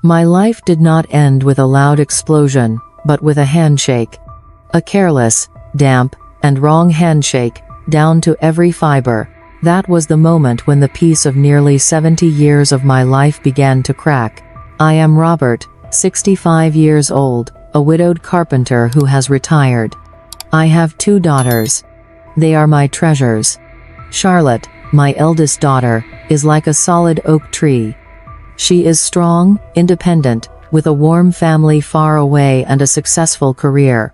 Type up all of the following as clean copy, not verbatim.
My life did not end with a loud explosion, but with a handshake. A careless, damp, and wrong handshake, down to every fiber. That was the moment when the piece of nearly 70 years of my life began to crack. I am Robert, 65 years old, a widowed carpenter who has retired. I have 2 daughters. They are my treasures. Charlotte, my eldest daughter, is like a solid oak tree. She is strong, independent, with a warm family far away and a successful career.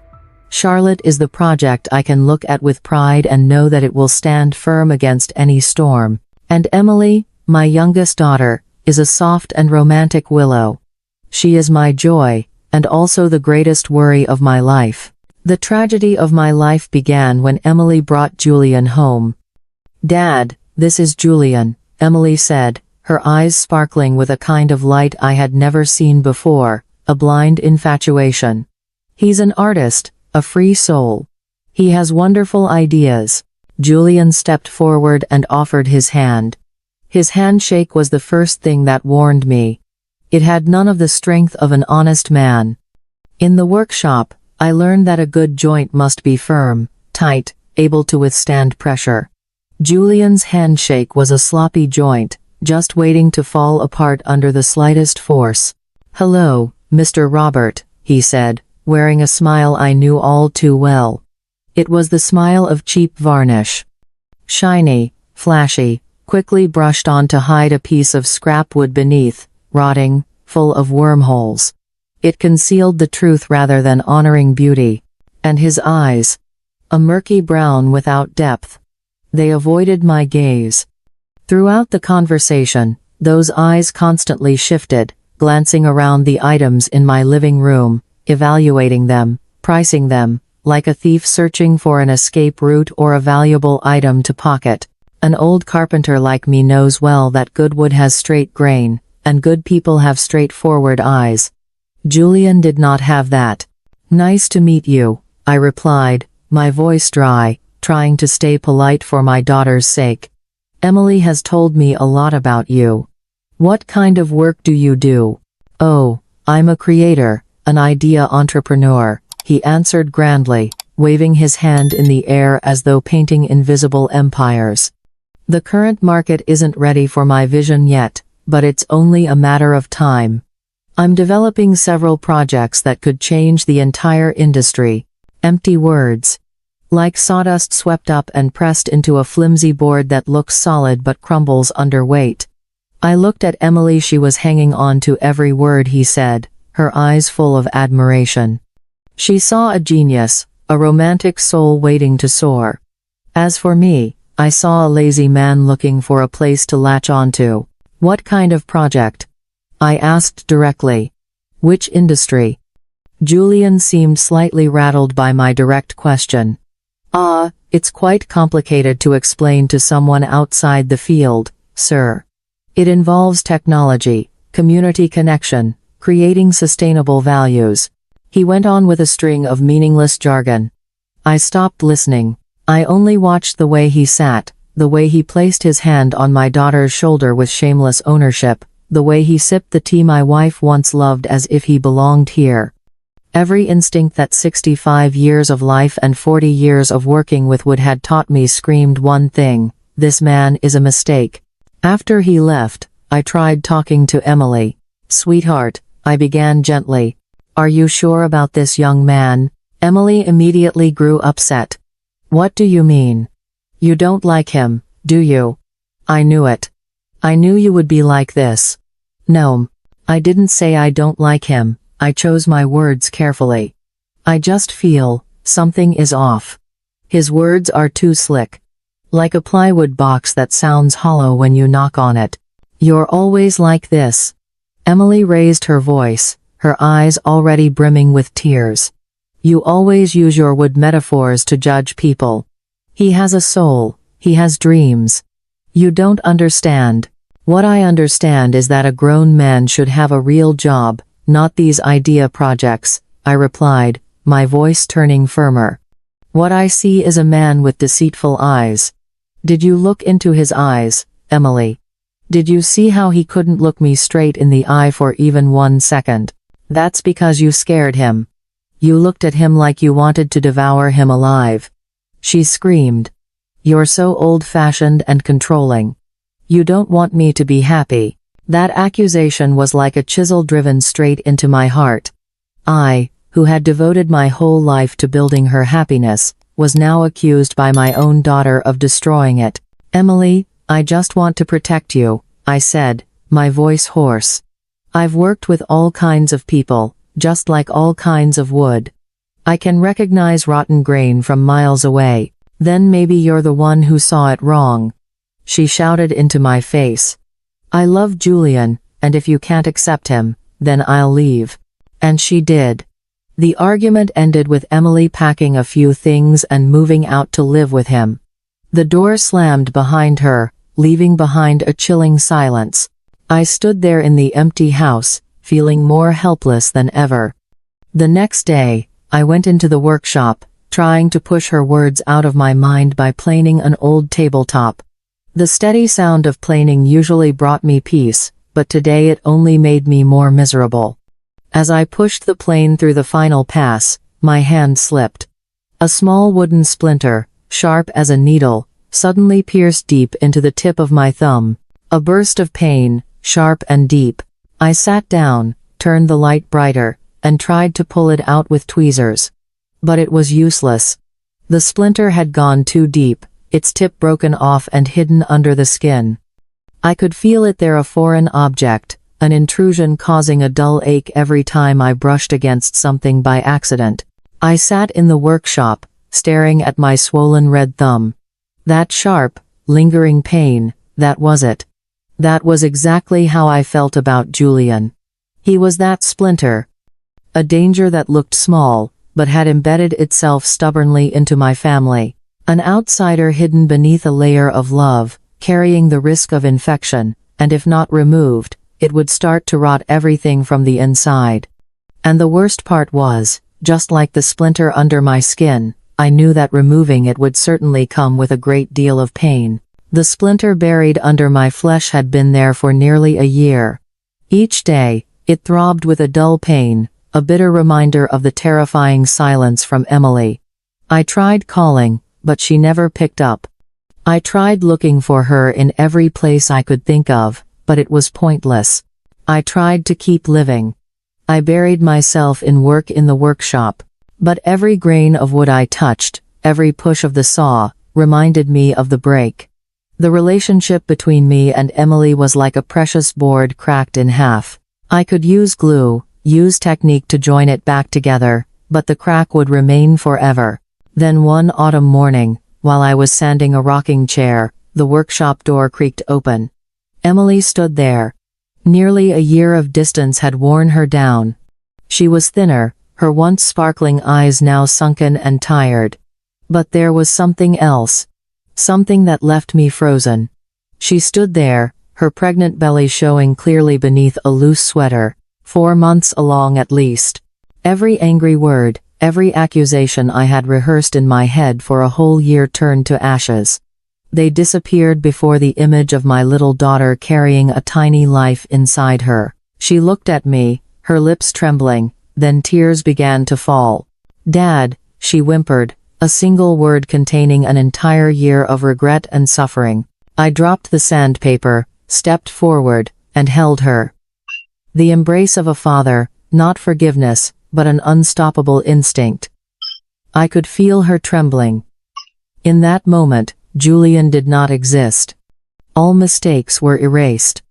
Charlotte is the project I can look at with pride and know that it will stand firm against any storm. And Emily, my youngest daughter, is a soft and romantic willow. She is my joy, and also the greatest worry of my life. The tragedy of my life began when Emily brought Julian home. "Dad, this is Julian," Emily said, her eyes sparkling with a kind of light I had never seen before, a blind infatuation. "He's an artist, a free soul. He has wonderful ideas." Julian stepped forward and offered his hand. His handshake was the first thing that warned me. It had none of the strength of an honest man. In the workshop, I learned that a good joint must be firm, tight, able to withstand pressure. Julian's handshake was a sloppy joint, just waiting to fall apart under the slightest force. "Hello, Mr. Robert," he said, wearing a smile I knew all too well. It was the smile of cheap varnish. Shiny, flashy, quickly brushed on to hide a piece of scrap wood beneath, rotting, full of wormholes. It concealed the truth rather than honoring beauty. And his eyes. A murky brown without depth. They avoided my gaze. Throughout the conversation, those eyes constantly shifted, glancing around the items in my living room, evaluating them, pricing them, like a thief searching for an escape route or a valuable item to pocket. An old carpenter like me knows well that good wood has straight grain, and good people have straightforward eyes. Julian did not have that. "Nice to meet you," I replied, my voice dry, trying to stay polite for my daughter's sake. "Emily has told me a lot about you. What kind of work do you do?" "Oh, I'm a creator, an idea entrepreneur," he answered grandly, waving his hand in the air as though painting invisible empires. "The current market isn't ready for my vision yet, but it's only a matter of time. I'm developing several projects that could change the entire industry." Empty words. Like sawdust swept up and pressed into a flimsy board that looks solid but crumbles under weight. I looked at Emily. She was hanging on to every word he said, her eyes full of admiration. She saw a genius, a romantic soul waiting to soar. As for me, I saw a lazy man looking for a place to latch onto. "What kind of project?" I asked directly. "Which industry?" Julian seemed slightly rattled by my direct question. It's quite complicated to explain to someone outside the field, sir. It involves technology, community connection, creating sustainable values." He went on with a string of meaningless jargon. I stopped listening. I only watched the way he sat, the way he placed his hand on my daughter's shoulder with shameless ownership, the way he sipped the tea my wife once loved as if he belonged here. Every instinct that 65 years of life and 40 years of working with wood had taught me screamed one thing: this man is a mistake. After he left, I tried talking to Emily. "Sweetheart," I began gently. "Are you sure about this young man?" Emily immediately grew upset. "What do you mean? You don't like him, do you?" "I knew it. I knew you would be like this." "No, I didn't say I don't like him. I chose my words carefully. I just feel something is off. His words are too slick. Like a plywood box that sounds hollow when you knock on it. You're always like this." Emily raised her voice, her eyes already brimming with tears. "You always use your wood metaphors to judge people. He has a soul, he has dreams. You don't understand. What I understand is that a grown man should have a real job, not these idea projects," I replied, my voice turning firmer. "What I see is a man with deceitful eyes." "Did you look into his eyes, Emily?" Did you see how he couldn't look me straight in the eye for even 1 second? That's because you scared him. You looked at him like you wanted to devour him alive. She screamed. You're so old-fashioned and controlling. You don't want me to be happy. That accusation was like a chisel driven straight into my heart. I, who had devoted my whole life to building her happiness, was now accused by my own daughter of destroying it. Emily, I just want to protect you, I said, my voice hoarse. I've worked with all kinds of people, just like all kinds of wood. I can recognize rotten grain from miles away. Then maybe you're the one who saw it wrong. She shouted into my face. I love Julian, and if you can't accept him, then I'll leave. And she did. The argument ended with Emily packing a few things and moving out to live with him. The door slammed behind her, leaving behind a chilling silence. I stood there in the empty house, feeling more helpless than ever. The next day, I went into the workshop, trying to push her words out of my mind by planing an old tabletop. The steady sound of planing usually brought me peace, but today it only made me more miserable. As I pushed the plane through the final pass, my hand slipped. A small wooden splinter, sharp as a needle, suddenly pierced deep into the tip of my thumb. A burst of pain, sharp and deep. I sat down, turned the light brighter, and tried to pull it out with tweezers. But it was useless. The splinter had gone too deep, its tip broken off and hidden under the skin. I could feel it there, a foreign object, an intrusion causing a dull ache every time I brushed against something by accident. I sat in the workshop, staring at my swollen red thumb. That sharp, lingering pain, that was it. That was exactly how I felt about Julian. He was that splinter. A danger that looked small, but had embedded itself stubbornly into my family. An outsider hidden beneath a layer of love, carrying the risk of infection, and if not removed, it would start to rot everything from the inside. And the worst part was, just like the splinter under my skin, I knew that removing it would certainly come with a great deal of pain. The splinter buried under my flesh had been there for nearly a year. Each day, it throbbed with a dull pain, a bitter reminder of the terrifying silence from Emily. I tried calling, but she never picked up. I tried looking for her in every place I could think of, but it was pointless. I tried to keep living. I buried myself in work in the workshop. But every grain of wood I touched, every push of the saw, reminded me of the break. The relationship between me and Emily was like a precious board cracked in half. I could use glue, use technique to join it back together, but the crack would remain forever. Then one autumn morning, while I was sanding a rocking chair, the workshop door creaked open. Emily stood there. Nearly a year of distance had worn her down. She was thinner, her once sparkling eyes now sunken and tired. But there was something else. Something that left me frozen. She stood there, her pregnant belly showing clearly beneath a loose sweater, 4 months along at least. Every angry word, every accusation I had rehearsed in my head for a whole year turned to ashes. They disappeared before the image of my little daughter carrying a tiny life inside her. She looked at me, her lips trembling, then tears began to fall. "Dad," she whimpered, a single word containing an entire year of regret and suffering. I dropped the sandpaper, stepped forward, and held her. The embrace of a father, not forgiveness, but an unstoppable instinct. I could feel her trembling. In that moment, Julian did not exist. All mistakes were erased.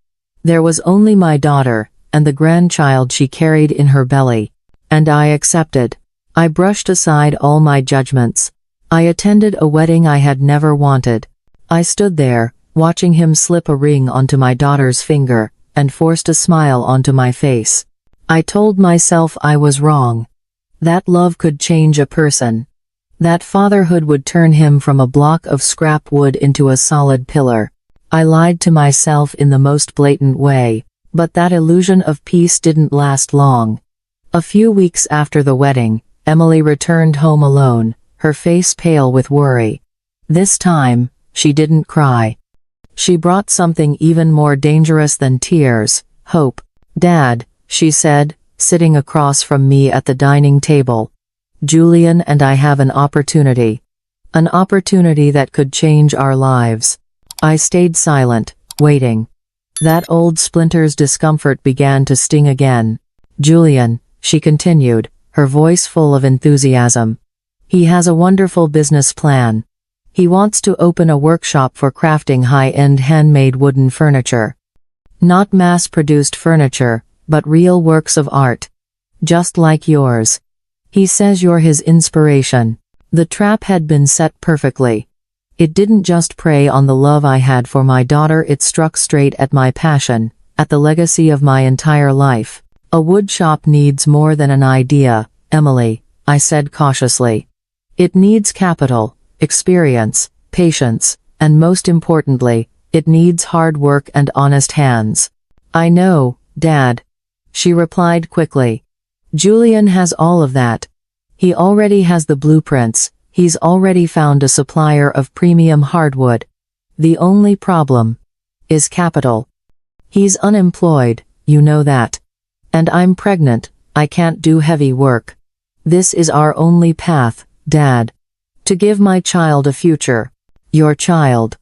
There was only my daughter, and the grandchild she carried in her belly. And I accepted. I brushed aside all my judgments. I attended a wedding I had never wanted. I stood there, watching him slip a ring onto my daughter's finger, and forced a smile onto my face. I told myself I was wrong. That love could change a person. That fatherhood would turn him from a block of scrap wood into a solid pillar. I lied to myself in the most blatant way, but that illusion of peace didn't last long. A few weeks after the wedding, Emily returned home alone, her face pale with worry. This time, she didn't cry. She brought something even more dangerous than tears, hope. "Dad," she said, sitting across from me at the dining table. "Julian and I have an opportunity. An opportunity that could change our lives." I stayed silent, waiting. That old splinter's discomfort began to sting again. "Julian," she continued, her voice full of enthusiasm. "He has a wonderful business plan. He wants to open a workshop for crafting high-end handmade wooden furniture. Not mass-produced furniture, but real works of art. Just like yours. He says you're his inspiration." The trap had been set perfectly. It didn't just prey on the love I had for my daughter, it struck straight at my passion, at the legacy of my entire life. "A wood shop needs more than an idea, Emily," I said cautiously. "It needs capital, experience, patience, and most importantly, it needs hard work and honest hands." "I know, Dad," she replied quickly. "Julian has all of that. He already has the blueprints, he's already found a supplier of premium hardwood. The only problem is capital. He's unemployed, you know that. And I'm pregnant, I can't do heavy work. This is our only path, Dad. To give my child a future." "Your child."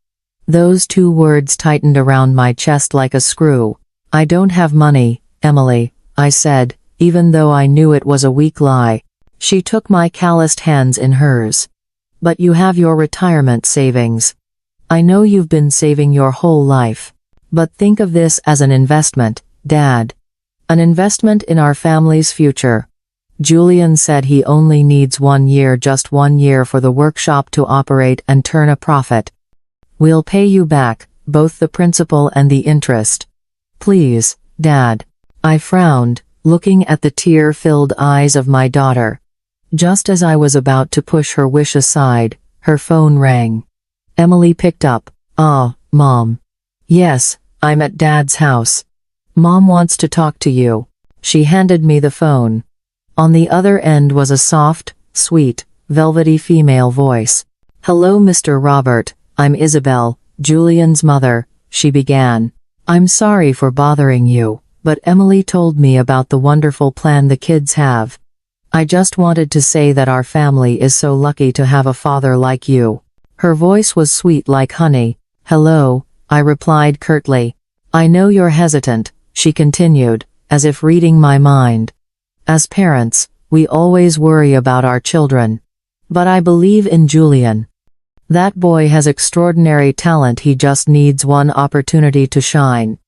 Those two words tightened around my chest like a screw. "I don't have money, Emily," I said, even though I knew it was a weak lie. She took my calloused hands in hers. "But you have your retirement savings. I know you've been saving your whole life. But think of this as an investment, Dad. An investment in our family's future. Julian said he only needs 1 year, just 1 year for the workshop to operate and turn a profit. We'll pay you back, both the principal and the interest. Please, Dad." I frowned, looking at the tear-filled eyes of my daughter. Just as I was about to push her wish aside, her phone rang. Emily picked up. "Ah, Mom." "Yes, I'm at Dad's house. Mom wants to talk to you." She handed me the phone. On the other end was a soft, sweet, velvety female voice. "Hello, Mr. Robert, I'm Isabel, Julian's mother," she began. "I'm sorry for bothering you, but Emily told me about the wonderful plan the kids have. I just wanted to say that our family is so lucky to have a father like you." Her voice was sweet like honey. "Hello," I replied curtly. "I know you're hesitant," she continued, as if reading my mind. "As parents, we always worry about our children. But I believe in Julian. That boy has extraordinary talent, he just needs one opportunity to shine.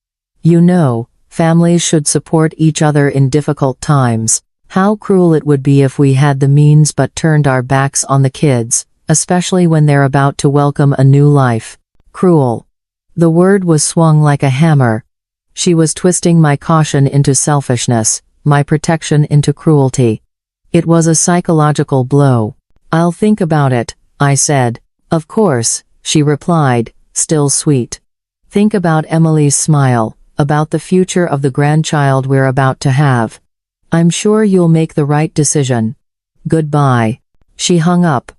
You know, families should support each other in difficult times. How cruel it would be if we had the means but turned our backs on the kids, especially when they're about to welcome a new life. Cruel." The word was swung like a hammer. She was twisting my caution into selfishness, my protection into cruelty. It was a psychological blow. "I'll think about it," I said. "Of course," she replied, still sweet. "Think about Emily's smile, about the future of the grandchild we're about to have. I'm sure you'll make the right decision. Goodbye." She hung up.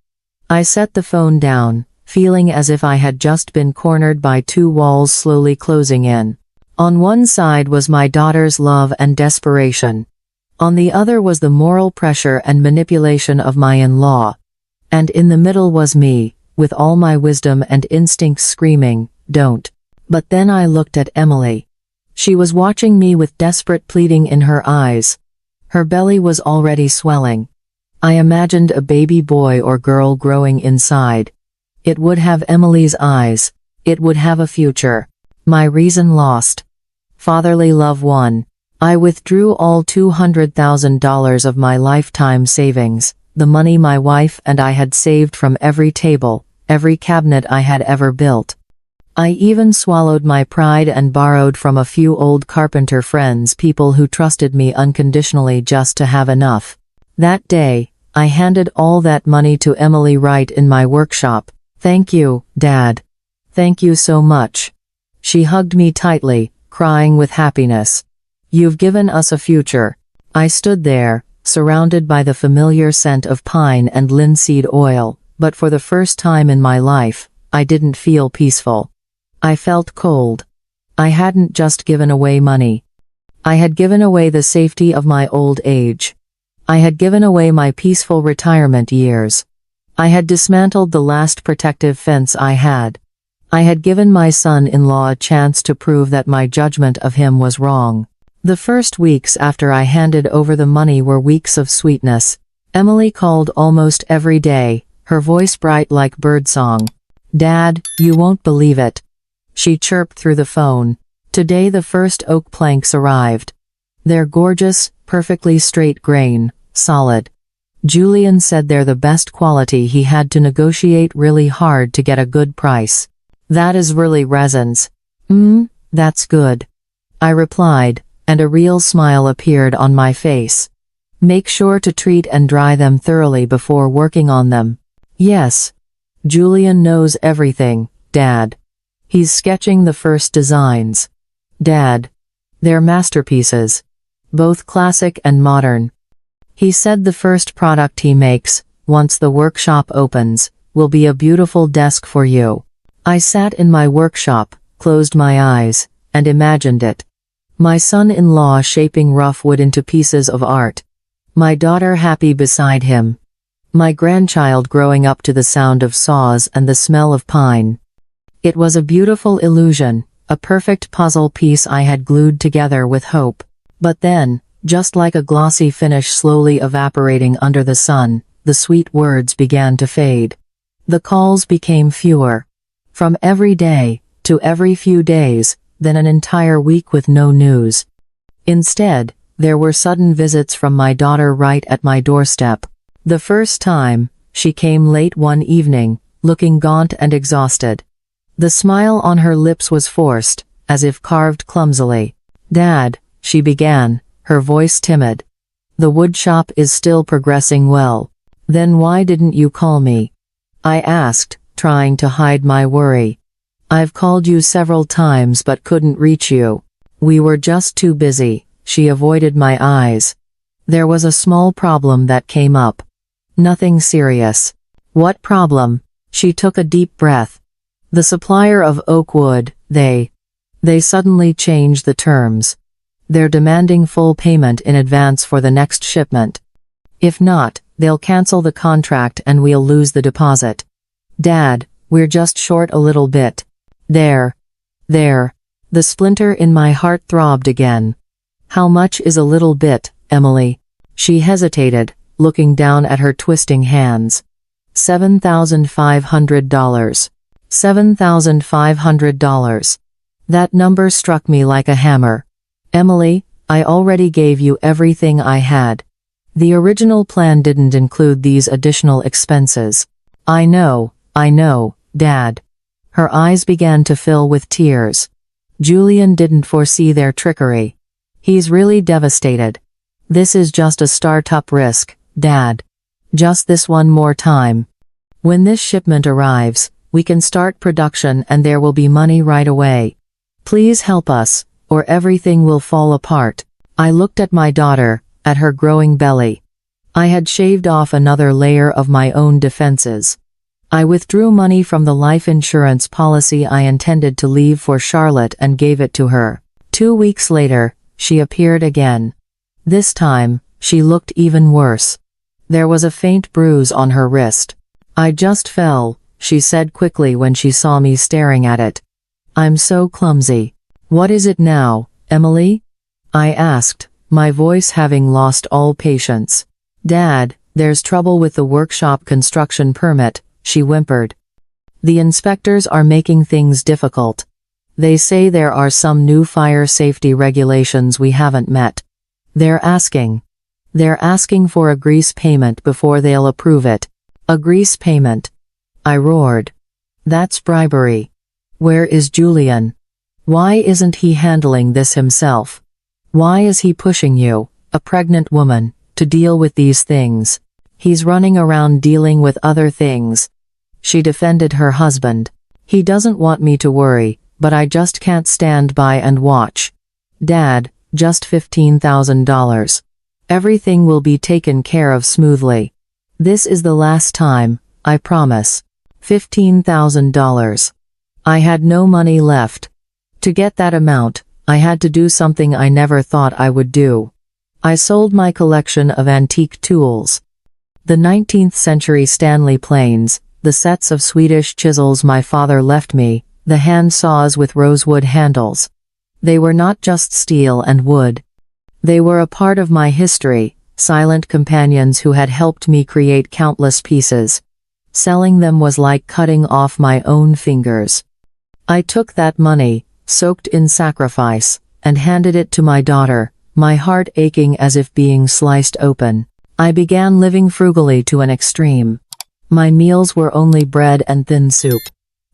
I set the phone down, feeling as if I had just been cornered by two walls slowly closing in. On one side was my daughter's love and desperation. On the other was the moral pressure and manipulation of my in-law. And in the middle was me, with all my wisdom and instincts screaming, "Don't." But then I looked at Emily. She was watching me with desperate pleading in her eyes. Her belly was already swelling. I imagined a baby boy or girl growing inside. It would have Emily's eyes. It would have a future. My reason lost. Fatherly love won. I withdrew all $200,000 of my lifetime savings, the money my wife and I had saved from every table, every cabinet I had ever built. I even swallowed my pride and borrowed from a few old carpenter friends, people who trusted me unconditionally just to have enough. That day, I handed all that money to Emily right in my workshop. "Thank you, Dad. Thank you so much." She hugged me tightly, crying with happiness. "You've given us a future." I stood there, surrounded by the familiar scent of pine and linseed oil, but for the first time in my life, I didn't feel peaceful. I felt cold. I hadn't just given away money. I had given away the safety of my old age. I had given away my peaceful retirement years. I had dismantled the last protective fence I had. I had given my son-in-law a chance to prove that my judgment of him was wrong. The first weeks after I handed over the money were weeks of sweetness. Emily called almost every day, her voice bright like birdsong. "Dad, you won't believe it," she chirped through the phone. "Today the first oak planks arrived. They're gorgeous, perfectly straight grain, solid. Julian said they're the best quality. He had to negotiate really hard to get a good price. That is really resins." That's good," I replied, and a real smile appeared on my face. "Make sure to treat and dry them thoroughly before working on them." "Yes. Julian knows everything, Dad. He's sketching the first designs." "Dad. They're masterpieces. Both classic and modern. He said the first product he makes, once the workshop opens, will be a beautiful desk for you." I sat in my workshop, closed my eyes, and imagined it. My son-in-law shaping rough wood into pieces of art. My daughter happy beside him. My grandchild growing up to the sound of saws and the smell of pine. It was a beautiful illusion, a perfect puzzle piece I had glued together with hope. But then, just like a glossy finish slowly evaporating under the sun, the sweet words began to fade. The calls became fewer. From every day, to every few days, then an entire week with no news. Instead, there were sudden visits from my daughter right at my doorstep. The first time, she came late one evening, looking gaunt and exhausted. The smile on her lips was forced, as if carved clumsily. "Dad," she began, her voice timid. "The woodshop is still progressing well. Then why didn't you call me?" I asked, trying to hide my worry. "I've called you several times but couldn't reach you. We were just too busy." She avoided my eyes. "There was a small problem that came up. Nothing serious." "What problem?" She took a deep breath. "The supplier of oak wood, they suddenly changed the terms. They're demanding full payment in advance for the next shipment. If not, they'll cancel the contract and we'll lose the deposit. Dad, we're just short a little bit." There. The splinter in my heart throbbed again. "How much is a little bit, Emily?" She hesitated, looking down at her twisting hands. $7,500. $7,500. That number struck me like a hammer. "Emily, I already gave you everything I had. The original plan didn't include these additional expenses." I know, Dad." Her eyes began to fill with tears. "Julian didn't foresee their trickery. He's really devastated. This is just a startup risk, Dad. Just this one more time. When this shipment arrives, we can start production and there will be money right away. Please help us, or everything will fall apart." I looked at my daughter, at her growing belly. I had shaved off another layer of my own defenses. I withdrew money from the life insurance policy I intended to leave for Charlotte and gave it to her. 2 weeks later, she appeared again. This time, she looked even worse. There was a faint bruise on her wrist. "I just fell," she said quickly when she saw me staring at it. "I'm so clumsy." "What is it now, Emily?" I asked, my voice having lost all patience. "Dad, there's trouble with the workshop construction permit," she whimpered. "The inspectors are making things difficult. They say there are some new fire safety regulations we haven't met. They're asking for a grease payment before they'll approve it." "A grease payment?" I roared. "That's bribery. Where is Julian? Why isn't he handling this himself? Why is he pushing you, a pregnant woman, to deal with these things? He's running around dealing with other things." She defended her husband. "He doesn't want me to worry, but I just can't stand by and watch. Dad, just $15,000. Everything will be taken care of smoothly. This is the last time, I promise. $15,000. I had no money left. To get that amount, I had to do something I never thought I would do. I sold my collection of antique tools. The 19th century Stanley planes, the sets of Swedish chisels my father left me, the hand saws with rosewood handles. They were not just steel and wood. They were a part of my history, silent companions who had helped me create countless pieces. Selling them was like cutting off my own fingers. I took that money, soaked in sacrifice, and handed it to my daughter, my heart aching as if being sliced open. I began living frugally to an extreme. My meals were only bread and thin soup.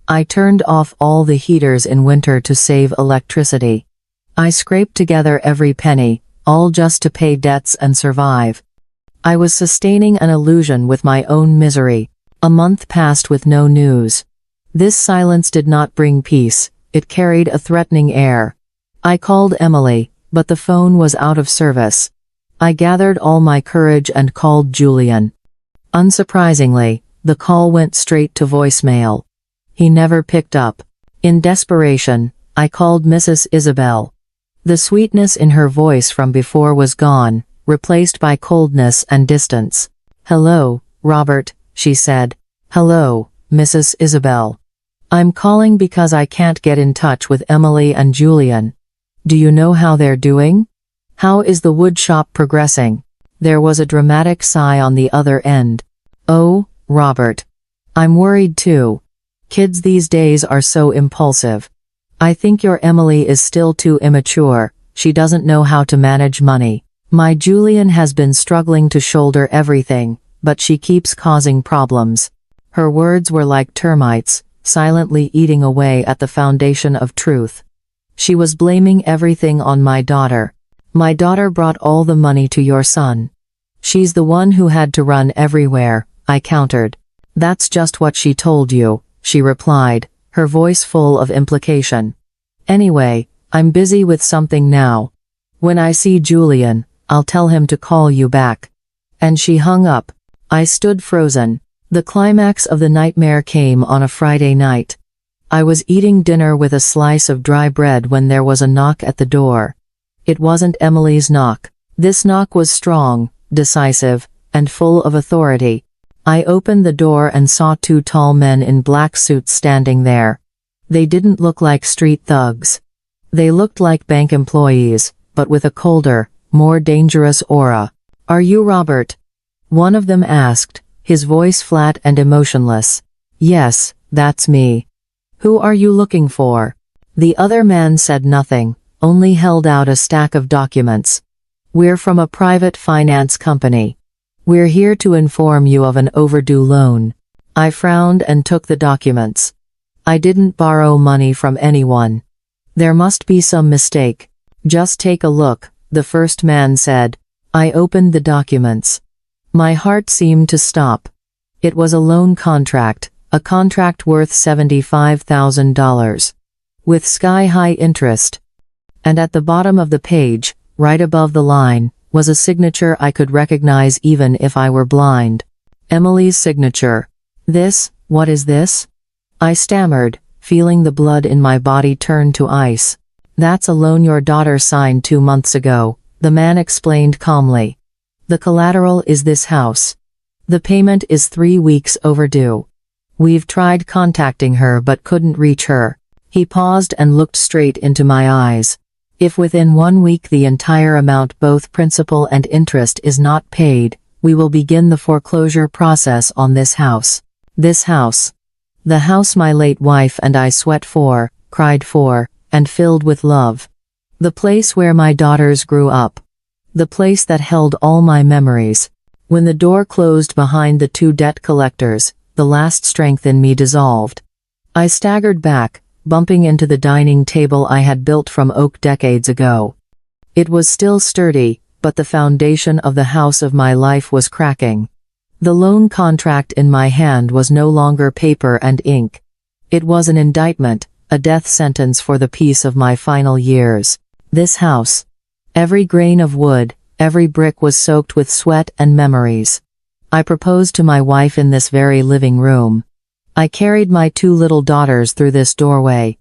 I turned off all the heaters in winter to save electricity. I scraped together every penny, all just to pay debts and survive. I was sustaining an illusion with my own misery. A month passed with no news. This silence did not bring peace, it carried a threatening air. I called Emily, but the phone was out of service. I gathered all my courage and called Julian. Unsurprisingly, the call went straight to voicemail. He never picked up. In desperation, I called Mrs. Isabel. The sweetness in her voice from before was gone, replaced by coldness and distance. "Hello, Robert," she said. "Hello, Mrs. Isabel. I'm calling because I can't get in touch with Emily and Julian. Do you know how they're doing? How is the wood shop progressing?" There was a dramatic sigh on the other end. "Oh, Robert. I'm worried too. Kids these days are so impulsive. I think your Emily is still too immature, she doesn't know how to manage money. My Julian has been struggling to shoulder everything, but she keeps causing problems." Her words were like termites, silently eating away at the foundation of truth. She was blaming everything on my daughter. "My daughter brought all the money to your son. She's the one who had to run everywhere," I countered. "That's just what she told you," she replied, her voice full of implication. "Anyway, I'm busy with something now. When I see Julian, I'll tell him to call you back." And she hung up. I stood frozen. The climax of the nightmare came on a Friday night. I was eating dinner with a slice of dry bread when there was a knock at the door. It wasn't Emily's knock. This knock was strong, decisive, and full of authority. I opened the door and saw two tall men in black suits standing there. They didn't look like street thugs. They looked like bank employees, but with a colder, more dangerous aura. "Are you Robert?" one of them asked, his voice flat and emotionless. "Yes, that's me." "Who are you looking for?" The other man said nothing, only held out a stack of documents. "We're from a private finance company. We're here to inform you of an overdue loan." I frowned and took the documents. "I didn't borrow money from anyone. There must be some mistake." "Just take a look," the first man said. I opened the documents. My heart seemed to stop. It was a loan contract, a contract worth $75,000. With sky-high interest. And at the bottom of the page, right above the line, was a signature I could recognize even if I were blind. Emily's signature. What is this?" I stammered, feeling the blood in my body turn to ice. "That's a loan your daughter signed 2 months ago," the man explained calmly. "The collateral is this house. The payment is 3 weeks overdue. We've tried contacting her but couldn't reach her." He paused and looked straight into my eyes. "If within 1 week the entire amount, both principal and interest, is not paid, we will begin the foreclosure process on this house." This house. The house my late wife and I sweat for, cried for, and filled with love. The place where my daughters grew up. The place that held all my memories. When the door closed behind the two debt collectors, the last strength in me dissolved. I staggered back, bumping into the dining table I had built from oak decades ago. It was still sturdy, but the foundation of the house of my life was cracking. The loan contract in my hand was no longer paper and ink. It was an indictment, a death sentence for the peace of my final years. This house. Every grain of wood, every brick was soaked with sweat and memories. I proposed to my wife in this very living room. I carried my 2 little daughters through this doorway.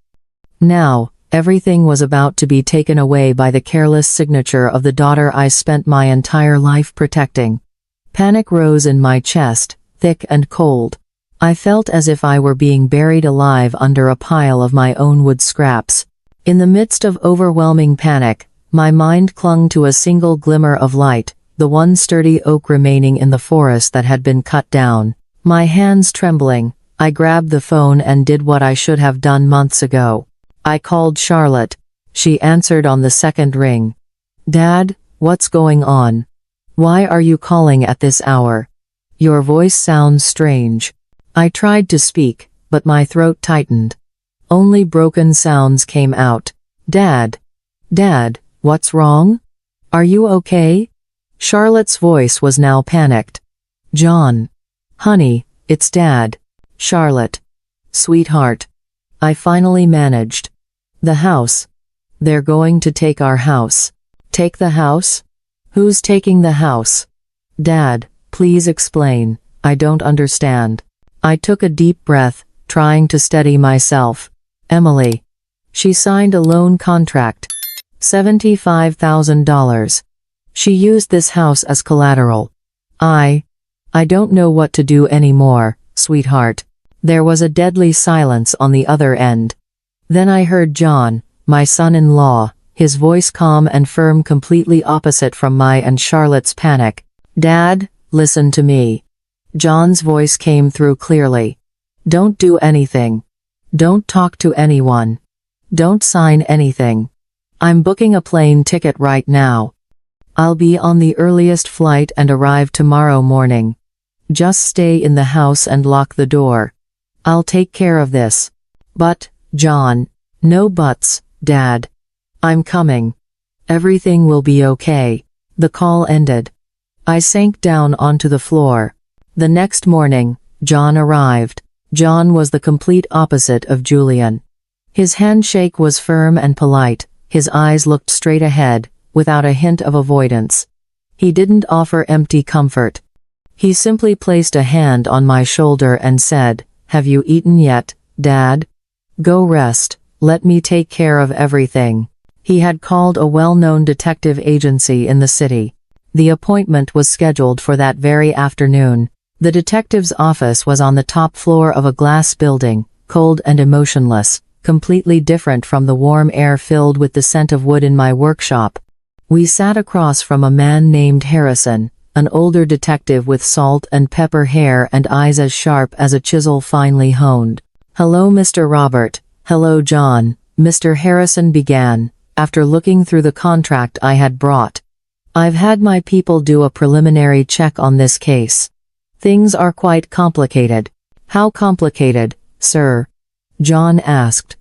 Now, everything was about to be taken away by the careless signature of the daughter I spent my entire life protecting. Panic rose in my chest, thick and cold. I felt as if I were being buried alive under a pile of my own wood scraps. In the midst of overwhelming panic, my mind clung to a single glimmer of light, the one sturdy oak remaining in the forest that had been cut down. My hands trembling, I grabbed the phone and did what I should have done months ago. I called Charlotte. She answered on the second ring. "Dad, what's going on? Why are you calling at this hour? Your voice sounds strange." I tried to speak, but my throat tightened. Only broken sounds came out. "Dad. Dad, what's wrong? Are you okay?" Charlotte's voice was now panicked. "John. Honey, it's Dad." "Charlotte. Sweetheart." I finally managed. "The house. They're going to take our house." "Take the house? Who's taking the house?" "Dad, please explain. I don't understand." I took a deep breath, trying to steady myself. "Emily. She signed a loan contract. $75,000. She used this house as collateral. I don't know what to do anymore, sweetheart." There was a deadly silence on the other end. Then I heard John, my son-in-law, his voice calm and firm, completely opposite from my and Charlotte's panic. "Dad, listen to me." John's voice came through clearly. "Don't do anything. Don't talk to anyone. Don't sign anything. I'm booking a plane ticket right now. I'll be on the earliest flight and arrive tomorrow morning. Just stay in the house and lock the door. I'll take care of this." "But, John." "No buts, Dad. I'm coming. Everything will be okay." The call ended. I sank down onto the floor. The next morning, John arrived. John was the complete opposite of Julian. His handshake was firm and polite, his eyes looked straight ahead, without a hint of avoidance. He didn't offer empty comfort. He simply placed a hand on my shoulder and said, "Have you eaten yet, Dad? Go rest, let me take care of everything." He had called a well-known detective agency in the city. The appointment was scheduled for that very afternoon. The detective's office was on the top floor of a glass building, cold and emotionless, completely different from the warm air filled with the scent of wood in my workshop. We sat across from a man named Harrison, an older detective with salt and pepper hair and eyes as sharp as a chisel finely honed. "Hello, Mr. Robert." "Hello, John," Mr. Harrison began, after looking through the contract I had brought. "I've had my people do a preliminary check on this case. Things are quite complicated." "How complicated, sir?" John asked.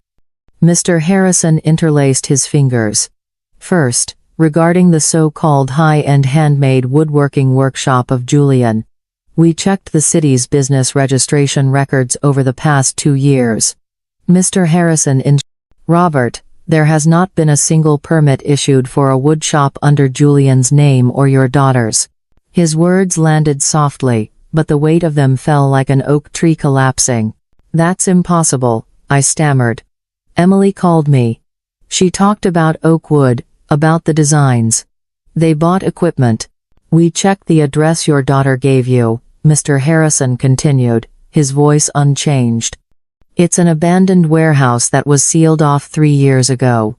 Mr. Harrison interlaced his fingers. "First, regarding the so-called high-end handmade woodworking workshop of Julian. We checked the city's business registration records over the past 2 years. Mr. Harrison Robert, there has not been a single permit issued for a woodshop under Julian's name or your daughter's." His words landed softly, but the weight of them fell like an oak tree collapsing. "That's impossible," I stammered. "Emily called me. She talked about oak wood, about the designs. They bought equipment. We checked the address your daughter gave you," Mr. Harrison continued, his voice unchanged. "It's an abandoned warehouse that was sealed off 3 years ago.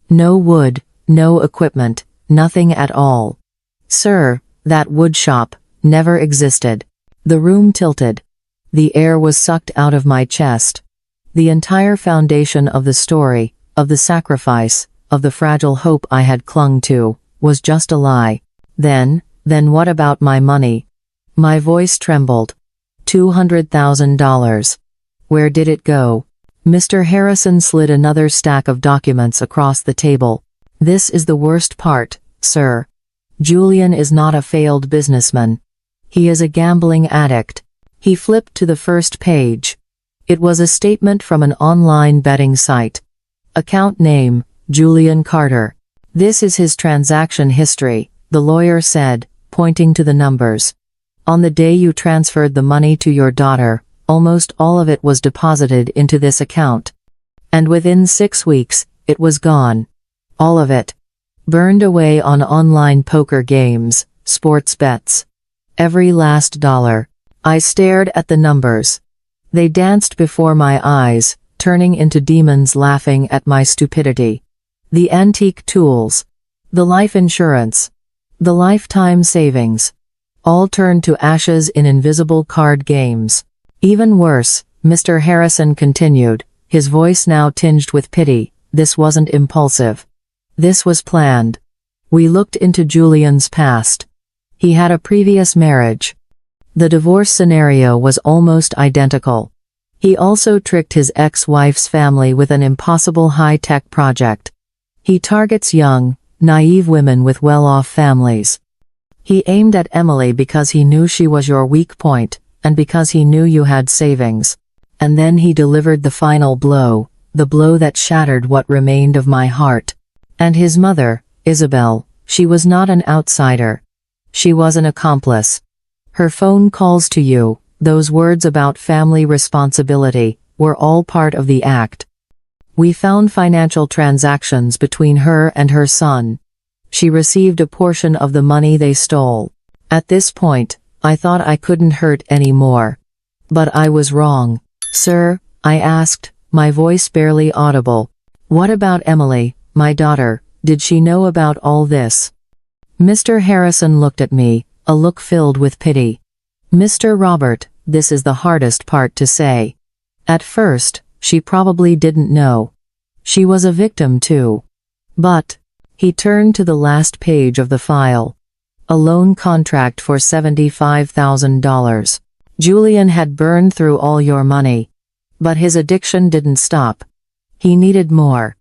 No wood, no equipment, nothing at all. Sir, that wood shop never existed." The room tilted. The air was sucked out of my chest. The entire foundation of the story, of the sacrifice, of the fragile hope I had clung to, was just a lie. Then what about my money?" My voice trembled. $200,000. Where did it go?" Mr. Harrison slid another stack of documents across the table. "This is the worst part, sir. Julian is not a failed businessman. He is a gambling addict." He flipped to the first page. It was a statement from an online betting site. Account name, Julian Carter. "This is his transaction history," the lawyer said, pointing to the numbers. "On the day you transferred the money to your daughter, Almost all of it was deposited into this account. And within 6 weeks, it was gone. All of it. Burned away on online poker games, sports bets. Every last dollar. I stared at the numbers. They danced before my eyes, turning into demons laughing at my stupidity. The antique tools. The life insurance. The lifetime savings. All turned to ashes in invisible card games. Even worse, Mr. Harrison continued, his voice now tinged with pity, this wasn't impulsive. This was planned. We looked into Julian's past. He had a previous marriage. The divorce scenario was almost identical. He also tricked his ex-wife's family with an impossible high-tech project. He targets young, naive women with well-off families. He aimed at Emily because he knew she was your weak point, and because he knew you had savings. And then he delivered the final blow, the blow that shattered what remained of my heart. And his mother, Isabel, she was not an outsider. She was an accomplice. Her phone calls to you, those words about family responsibility, were all part of the act. We found financial transactions between her and her son. She received a portion of the money they stole. At this point, I thought I couldn't hurt any more. But I was wrong. Sir, I asked, my voice barely audible. What about Emily, my daughter, did she know about all this? Mr. Harrison looked at me, a look filled with pity. Mr. Robert, this is the hardest part to say. At first, she probably didn't know. She was a victim too. But, he turned to the last page of the file. A loan contract for $75,000. Julian had burned through all your money. But his addiction didn't stop. He needed more.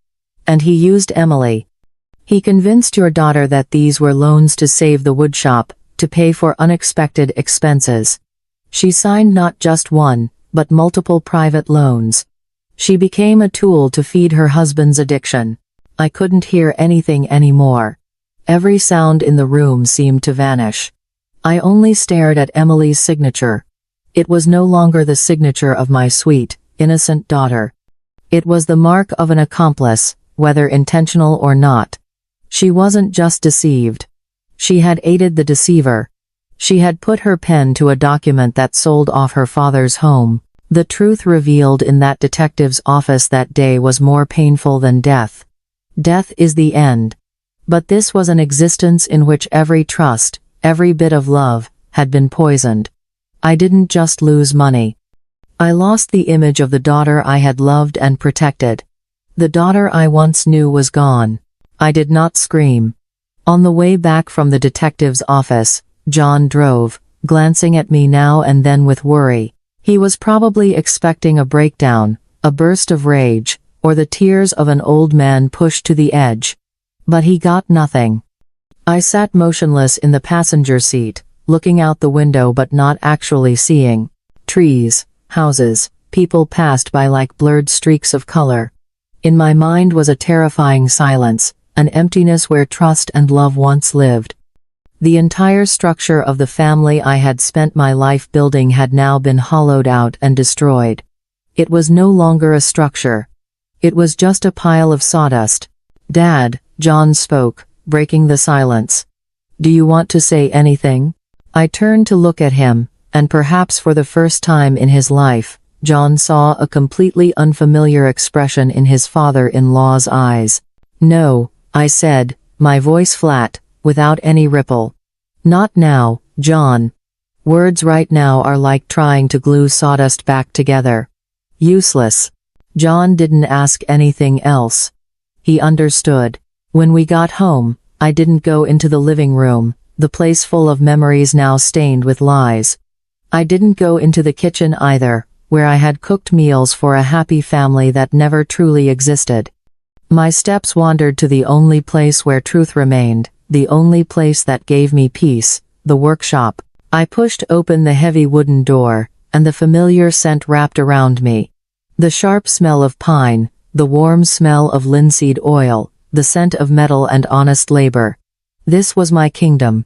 And he used Emily. He convinced your daughter that these were loans to save the woodshop, to pay for unexpected expenses. She signed not just one, but multiple private loans. She became a tool to feed her husband's addiction. I couldn't hear anything anymore. Every sound in the room seemed to vanish. I only stared at Emily's signature. It was no longer the signature of my sweet, innocent daughter. It was the mark of an accomplice, whether intentional or not. She wasn't just deceived. She had aided the deceiver. She had put her pen to a document that sold off her father's home. The truth revealed in that detective's office that day was more painful than death. Death is the end. But this was an existence in which every trust, every bit of love, had been poisoned. I didn't just lose money. I lost the image of the daughter I had loved and protected. The daughter I once knew was gone. I did not scream. On the way back from the detective's office, John drove, glancing at me now and then with worry. He was probably expecting a breakdown, a burst of rage, or the tears of an old man pushed to the edge. But he got nothing. I sat motionless in the passenger seat, looking out the window but not actually seeing. Trees, houses, people passed by like blurred streaks of color. In my mind was a terrifying silence, an emptiness where trust and love once lived. The entire structure of the family I had spent my life building had now been hollowed out and destroyed. It was no longer a structure. It was just a pile of sawdust. Dad, John spoke, breaking the silence. Do you want to say anything? I turned to look at him, and perhaps for the first time in his life, John saw a completely unfamiliar expression in his father-in-law's eyes. No, I said, my voice flat, without any ripple. Not now, John. Words right now are like trying to glue sawdust back together. Useless. John didn't ask anything else. He understood. When we got home, I didn't go into the living room, the place full of memories now stained with lies. I didn't go into the kitchen either, where I had cooked meals for a happy family that never truly existed. My steps wandered to the only place where truth remained, the only place that gave me peace, the workshop. I pushed open the heavy wooden door, and the familiar scent wrapped around me. The sharp smell of pine, the warm smell of linseed oil, the scent of metal and honest labor. This was my kingdom.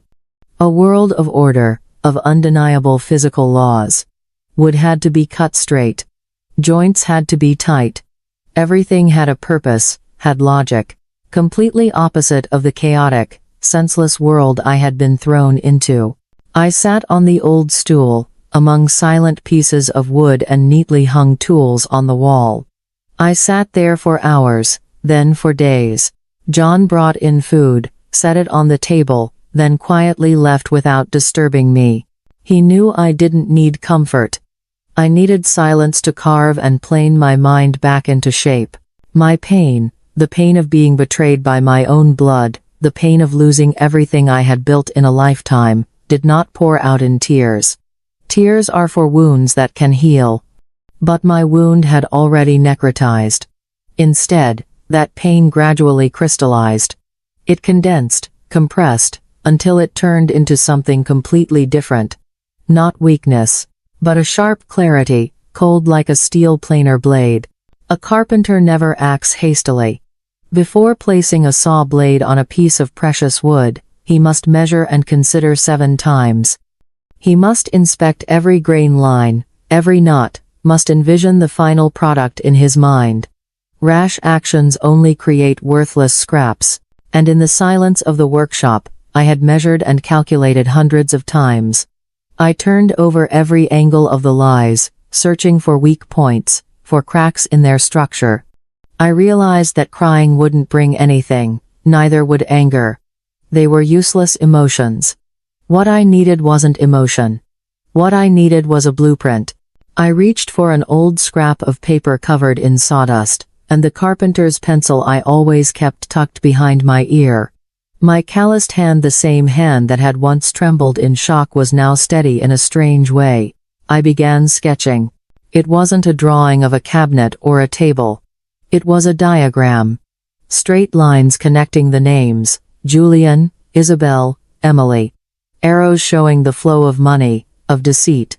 A world of order, of undeniable physical laws. Wood had to be cut straight. Joints had to be tight. Everything had a purpose, had logic. Completely opposite of the chaotic, senseless world I had been thrown into. I sat on the old stool, among silent pieces of wood and neatly hung tools on the wall. I sat there for hours, then for days. John brought in food, set it on the table, then quietly left without disturbing me. He knew I didn't need comfort. I needed silence to carve and plane my mind back into shape. My pain, the pain of being betrayed by my own blood, the pain of losing everything I had built in a lifetime, did not pour out in tears. Tears are for wounds that can heal. But my wound had already necrotized. Instead, that pain gradually crystallized. It condensed, compressed, until it turned into something completely different. Not weakness, but a sharp clarity, cold like a steel planer blade. A carpenter never acts hastily. Before placing a saw blade on a piece of precious wood, he must measure and consider 7 times. He must inspect every grain line, every knot, must envision the final product in his mind. Rash actions only create worthless scraps, and in the silence of the workshop, I had measured and calculated hundreds of times. I turned over every angle of the lies, searching for weak points, for cracks in their structure. I realized that crying wouldn't bring anything, neither would anger. They were useless emotions. What I needed wasn't emotion. What I needed was a blueprint. I reached for an old scrap of paper covered in sawdust, and the carpenter's pencil I always kept tucked behind my ear. My calloused hand, the same hand that had once trembled in shock, was now steady in a strange way. I began sketching. It wasn't a drawing of a cabinet or a table. It was a diagram. Straight lines connecting the names, Julian, Isabel, Emily. Arrows showing the flow of money, of deceit.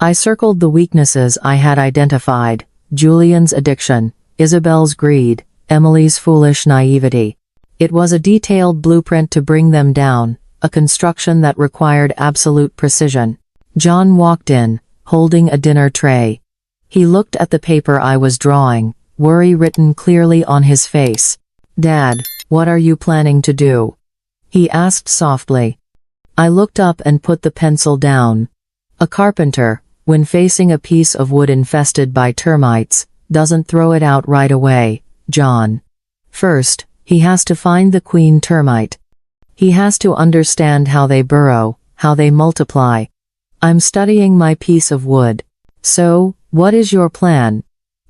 I circled the weaknesses I had identified, Julian's addiction, Isabel's greed, Emily's foolish naivety. It was a detailed blueprint to bring them down, a construction that required absolute precision. John walked in, holding a dinner tray. He looked at the paper I was drawing, worry written clearly on his face. "Dad, what are you planning to do?" he asked softly. I looked up and put the pencil down. A carpenter, when facing a piece of wood infested by termites, doesn't throw it out right away, John. First, he has to find the queen termite. He has to understand how they burrow, how they multiply. I'm studying my piece of wood. So, what is your plan?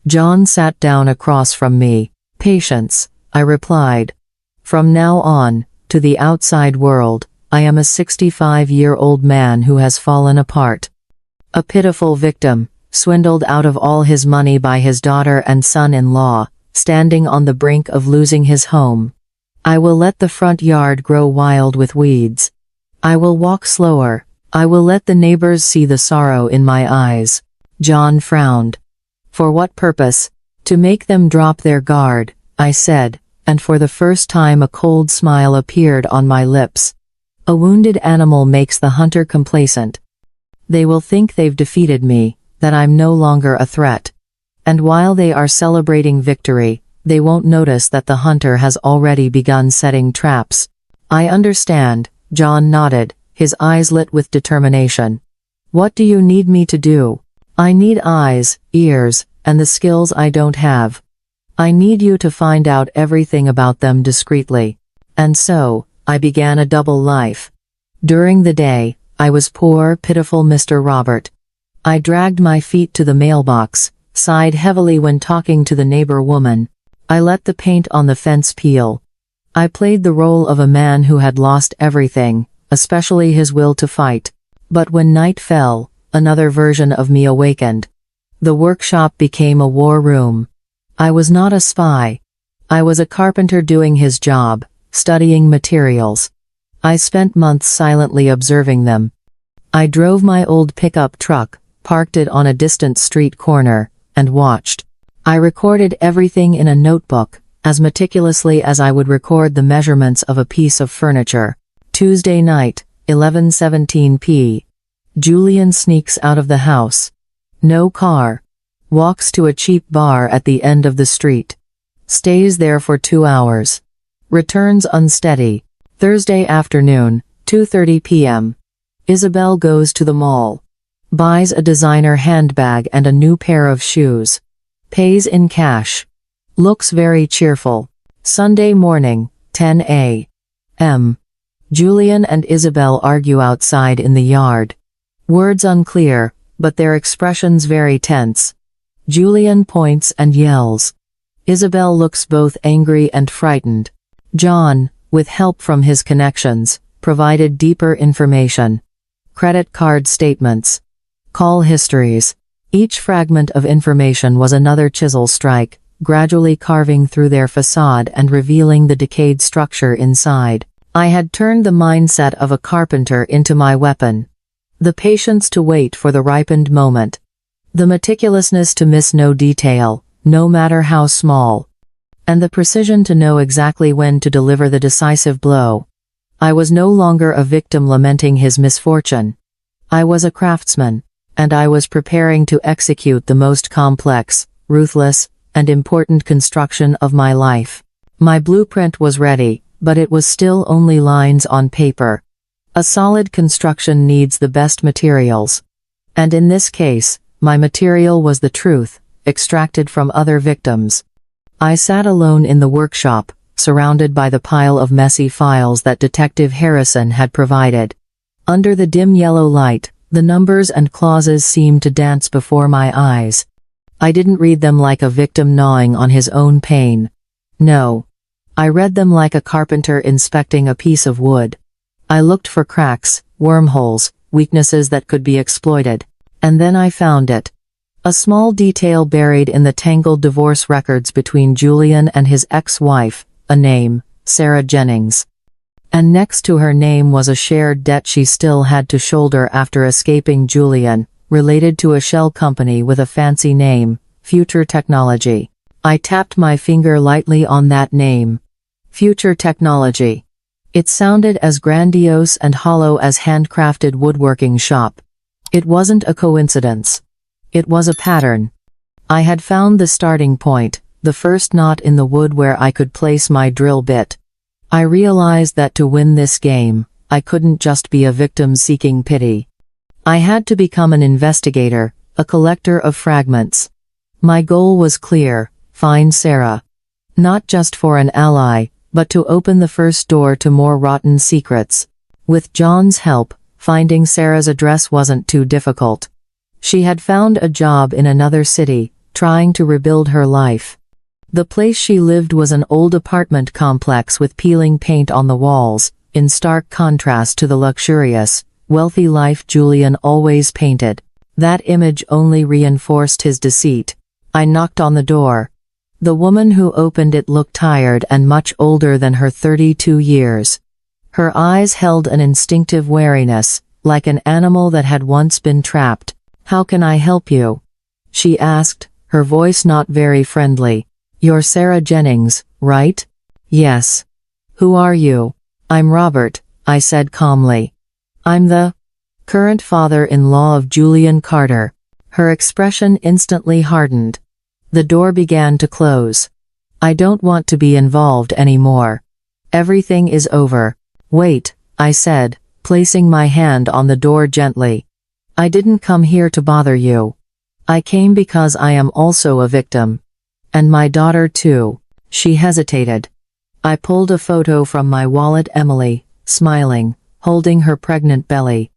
John sat down across from me. Patience, I replied. From now on, to the outside world, I am a 65-year-old man who has fallen apart. A pitiful victim, swindled out of all his money by his daughter and son-in-law, standing on the brink of losing his home. I will let the front yard grow wild with weeds. I will walk slower. I will let the neighbors see the sorrow in my eyes. John frowned. For what purpose? To make them drop their guard, I said, and for the first time a cold smile appeared on my lips. A wounded animal makes the hunter complacent. They will think they've defeated me, that I'm no longer a threat. And while they are celebrating victory, they won't notice that the hunter has already begun setting traps. I understand, John nodded, his eyes lit with determination. What do you need me to do? I need eyes, ears, and the skills I don't have. I need you to find out everything about them discreetly. And so, I began a double life. During the day, I was poor, pitiful Mr. Robert. I dragged my feet to the mailbox, sighed heavily when talking to the neighbor woman. I let the paint on the fence peel. I played the role of a man who had lost everything, especially his will to fight. But when night fell, another version of me awakened. The workshop became a war room. I was not a spy. I was a carpenter doing his job, studying materials. I spent months silently observing them. I drove my old pickup truck, parked it on a distant street corner, and watched. I recorded everything in a notebook, as meticulously as I would record the measurements of a piece of furniture. Tuesday night, 11:17 p. Julian sneaks out of the house. No car. Walks to a cheap bar at the end of the street. Stays there for 2 hours. Returns unsteady. Thursday afternoon, 2:30 p.m. Isabel goes to the mall. Buys a designer handbag and a new pair of shoes. Pays in cash. Looks very cheerful. Sunday morning, 10 a.m. Julian and Isabel argue outside in the yard. Words unclear, but their expressions very tense. Julian points and yells. Isabel looks both angry and frightened. John, with help from his connections, provided deeper information. Credit card statements. Call histories. Each fragment of information was another chisel strike, gradually carving through their facade and revealing the decayed structure inside. I had turned the mindset of a carpenter into my weapon. The patience to wait for the ripened moment. The meticulousness to miss no detail, no matter how small. And the precision to know exactly when to deliver the decisive blow. I was no longer a victim lamenting his misfortune. I was a craftsman, and I was preparing to execute the most complex, ruthless, and important construction of my life. My blueprint was ready, but it was still only lines on paper. A solid construction needs the best materials. And in this case, my material was the truth, extracted from other victims. I sat alone in the workshop, surrounded by the pile of messy files that Detective Harrison had provided. Under the dim yellow light, the numbers and clauses seemed to dance before my eyes. I didn't read them like a victim gnawing on his own pain. No. I read them like a carpenter inspecting a piece of wood. I looked for cracks, wormholes, weaknesses that could be exploited. And then I found it. A small detail buried in the tangled divorce records between Julian and his ex-wife, a name, Sarah Jennings. And next to her name was a shared debt she still had to shoulder after escaping Julian, related to a shell company with a fancy name, Future Technology. I tapped my finger lightly on that name. Future Technology. It sounded as grandiose and hollow as handcrafted woodworking shop. It wasn't a coincidence. It was a pattern. I had found the starting point, the first knot in the wood where I could place my drill bit. I realized that to win this game, I couldn't just be a victim seeking pity. I had to become an investigator, a collector of fragments. My goal was clear: find Sarah. Not just for an ally, but to open the first door to more rotten secrets. With John's help, finding Sarah's address wasn't too difficult. She had found a job in another city, trying to rebuild her life. The place she lived was an old apartment complex with peeling paint on the walls, in stark contrast to the luxurious, wealthy life Julian always painted. That image only reinforced his deceit. I knocked on the door. The woman who opened it looked tired and much older than her 32 years. Her eyes held an instinctive wariness, like an animal that had once been trapped. "How can I help you?" she asked, her voice not very friendly. "You're Sarah Jennings, right?" "Yes." "Who are you?" "I'm Robert," I said calmly. "I'm the current father-in-law of Julian Carter." Her expression instantly hardened. The door began to close. "I don't want to be involved anymore. Everything is over." "Wait," I said, placing my hand on the door gently. "I didn't come here to bother you. I came because I am also a victim. And my daughter too." She hesitated. I pulled a photo from my wallet. Emily, smiling, holding her pregnant belly.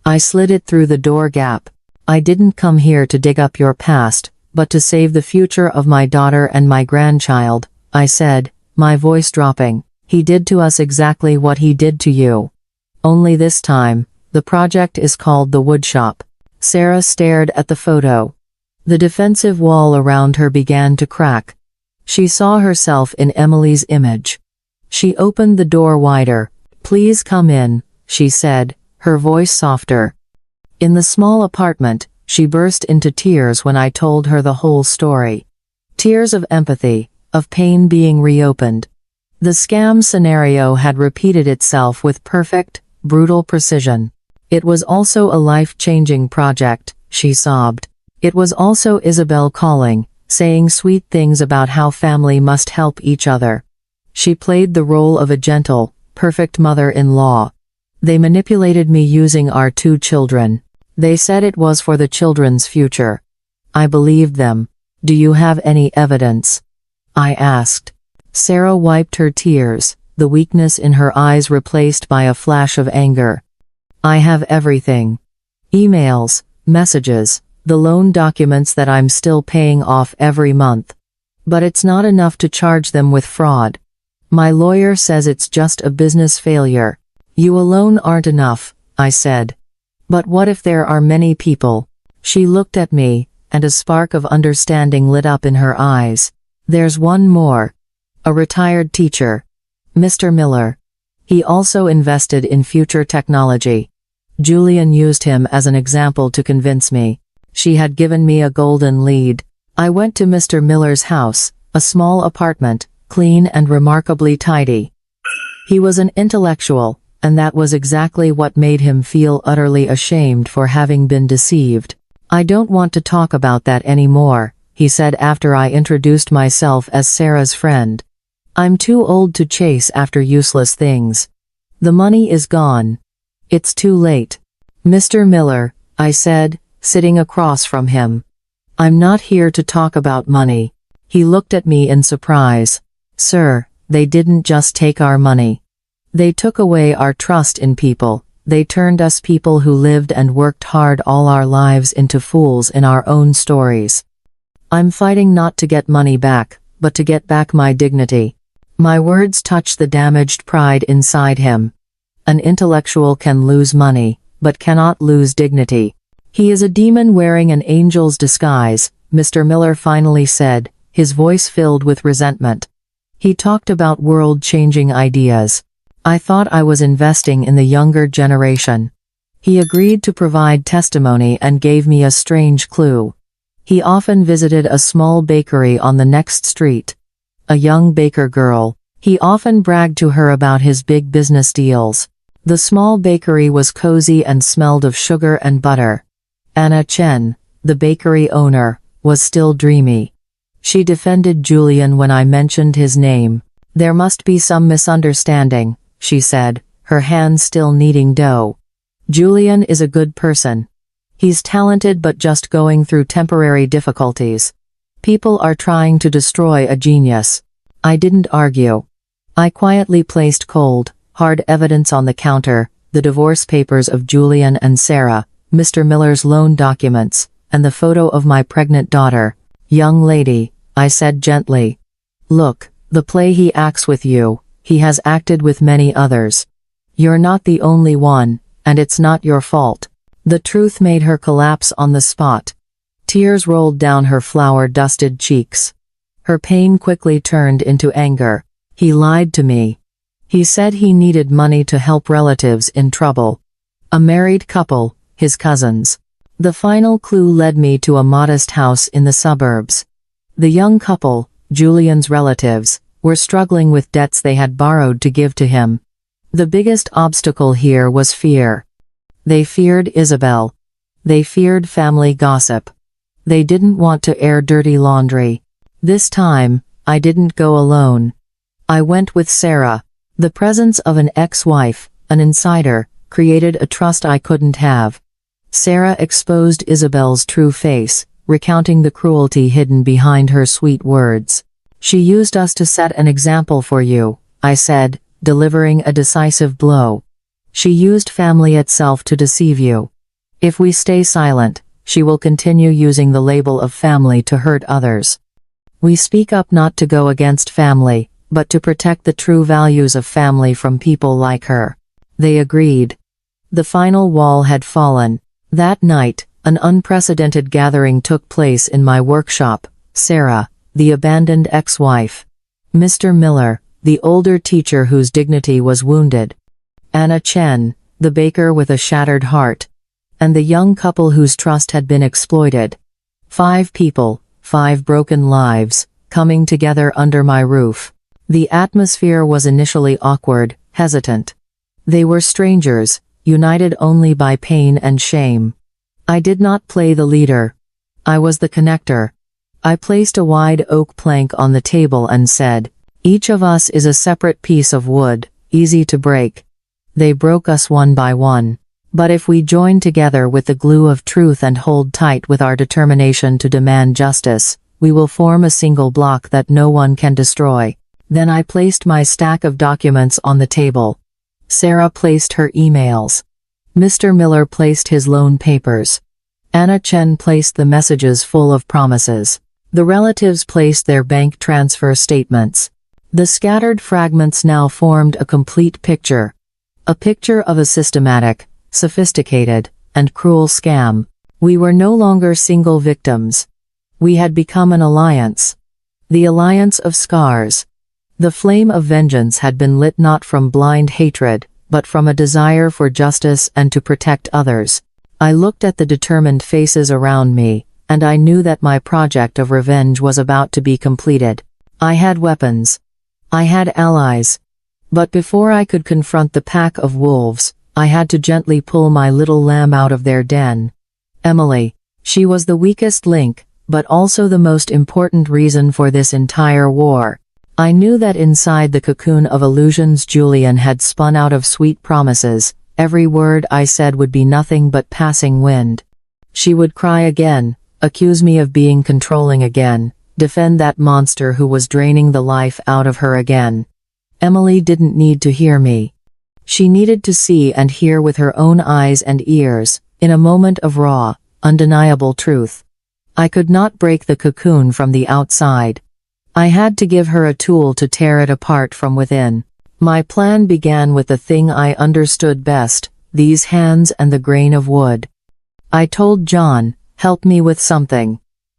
I slid it through the door gap. "I didn't come here to dig up your past, but to save the future of my daughter and my grandchild," I said, my voice dropping. "He did to us exactly what he did to you. Only this time, the project is called the woodshop." Sarah stared at the photo. The defensive wall around her began to crack. She saw herself in Emily's image. She opened the door wider. "Please come in," she said, her voice softer. In the small apartment, she burst into tears when I told her the whole story. Tears of empathy, of pain being reopened. The scam scenario had repeated itself with perfect, brutal precision. It was also a life-changing project, she sobbed. It was also Isabel calling, saying sweet things about how family must help each other. She played the role of a gentle, perfect mother-in-law. They manipulated me using our 2 children. They said it was for the children's future. I believed them. Do you have any evidence? I asked. Sarah wiped her tears, the weakness in her eyes replaced by a flash of anger. I have everything. Emails, messages, the loan documents that I'm still paying off every month. But it's not enough to charge them with fraud. My lawyer says it's just a business failure. You alone aren't enough, I said. But what if there are many people? She looked at me, and a spark of understanding lit up in her eyes. There's one more. A retired teacher. Mr. Miller. He also invested in future technology. Julian used him as an example to convince me. She had given me a golden lead. I went to Mr. Miller's house, a small apartment, clean and remarkably tidy. He was an intellectual, and that was exactly what made him feel utterly ashamed for having been deceived. I don't want to talk about that anymore, he said after I introduced myself as Sarah's friend. I'm too old to chase after useless things. The money is gone. It's too late. Mr. Miller, I said, sitting across from him. I'm not here to talk about money. He looked at me in surprise. Sir, they didn't just take our money. They took away our trust in people. They turned us people who lived and worked hard all our lives into fools in our own stories. I'm fighting not to get money back, but to get back my dignity. My words touched the damaged pride inside him. An intellectual can lose money, but cannot lose dignity. He is a demon wearing an angel's disguise, Mr. Miller finally said, his voice filled with resentment. He talked about world-changing ideas. I thought I was investing in the younger generation. He agreed to provide testimony and gave me a strange clue. He often visited a small bakery on the next street. A young baker girl. He often bragged to her about his big business deals. The small bakery was cozy and smelled of sugar and butter. Anna Chen, the bakery owner, was still dreamy. She defended Julian when I mentioned his name. There must be some misunderstanding, she said, her hands still kneading dough. Julian is a good person. He's talented but just going through temporary difficulties. People are trying to destroy a genius. I didn't argue. I quietly placed cold, hard evidence on the counter, the divorce papers of Julian and Sarah, Mr. Miller's loan documents, and the photo of my pregnant daughter. Young lady, I said gently. Look, the play he acts with you, he has acted with many others. You're not the only one, and it's not your fault. The truth made her collapse on the spot. Tears rolled down her flour-dusted cheeks. Her pain quickly turned into anger. He lied to me. He said he needed money to help relatives in trouble. A married couple, his cousins. The final clue led me to a modest house in the suburbs. The young couple, Julian's relatives, were struggling with debts they had borrowed to give to him. The biggest obstacle here was fear. They feared Isabel. They feared family gossip. They didn't want to air dirty laundry. This time, I didn't go alone. I went with Sarah. The presence of an ex-wife, an insider, created a trust I couldn't have. Sarah exposed Isabel's true face, recounting the cruelty hidden behind her sweet words. She used us to set an example for you, I said, delivering a decisive blow. She used family itself to deceive you. If we stay silent, she will continue using the label of family to hurt others. We speak up not to go against family, but to protect the true values of family from people like her. They agreed. The final wall had fallen. That night, an unprecedented gathering took place in my workshop. Sarah, the abandoned ex-wife. Mr. Miller, the older teacher whose dignity was wounded. Anna Chen, the baker with a shattered heart. And the young couple whose trust had been exploited. 5 people, 5 broken lives, coming together under my roof. The atmosphere was initially awkward, hesitant. They were strangers, united only by pain and shame. I did not play the leader. I was the connector. I placed a wide oak plank on the table and said, "Each of us is a separate piece of wood, easy to break." They broke us one by one. But if we join together with the glue of truth and hold tight with our determination to demand justice, we will form a single block that no one can destroy. Then I placed my stack of documents on the table. Sarah placed her emails. Mr. Miller placed his loan papers. Anna Chen placed the messages full of promises. The relatives placed their bank transfer statements. The scattered fragments now formed a complete picture. A picture of a systematic, sophisticated, and cruel scam. We were no longer single victims. We had become an alliance. The alliance of scars. The flame of vengeance had been lit not from blind hatred, but from a desire for justice and to protect others. I looked at the determined faces around me, and I knew that my project of revenge was about to be completed. I had weapons. I had allies. But before I could confront the pack of wolves, I had to gently pull my little lamb out of their den. Emily. She was the weakest link, but also the most important reason for this entire war. I knew that inside the cocoon of illusions Julian had spun out of sweet promises, every word I said would be nothing but passing wind. She would cry again, accuse me of being controlling again, defend that monster who was draining the life out of her again. Emily didn't need to hear me. She needed to see and hear with her own eyes and ears, in a moment of raw, undeniable truth. I could not break the cocoon from the outside. I had to give her a tool to tear it apart from within. My plan began with the thing I understood best, these hands and the grain of wood. I told John, "Help me with something.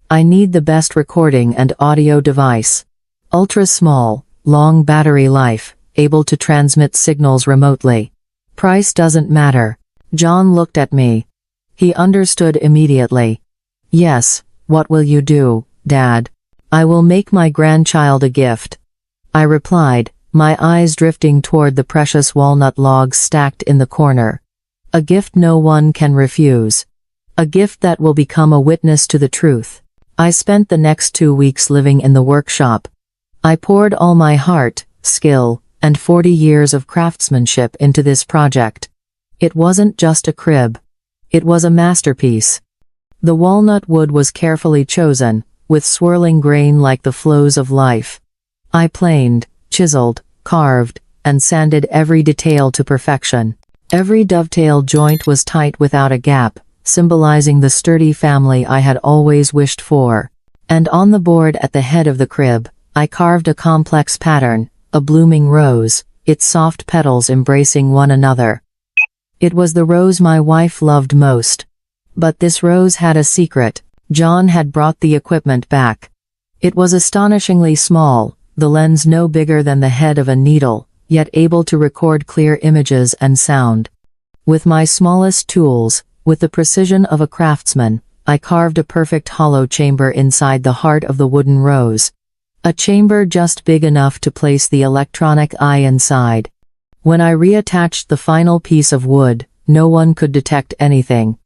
I need the best recording and audio device. Ultra small, long battery life, able to transmit signals remotely. Price doesn't matter." John looked at me. He understood immediately. "Yes, what will you do, Dad?" "I will make my grandchild a gift," I replied, my eyes drifting toward the precious walnut logs stacked in the corner. "A gift no one can refuse. A gift that will become a witness to the truth." I spent the next 2 weeks living in the workshop. I poured all my heart, skill, and 40 years of craftsmanship into this project. It wasn't just a crib. It was a masterpiece. The walnut wood was carefully chosen, with swirling grain like the flows of life. I planed, chiseled, carved, and sanded every detail to perfection. Every dovetail joint was tight without a gap, symbolizing the sturdy family I had always wished for. And on the board at the head of the crib, I carved a complex pattern, a blooming rose, its soft petals embracing one another. It was the rose my wife loved most. But this rose had a secret. John had brought the equipment back. It was astonishingly small, the lens no bigger than the head of a needle, yet able to record clear images and sound. With my smallest tools, with the precision of a craftsman, I carved a perfect hollow chamber inside the heart of the wooden rose. A chamber just big enough to place the electronic eye inside. When I reattached the final piece of wood, no one could detect anything.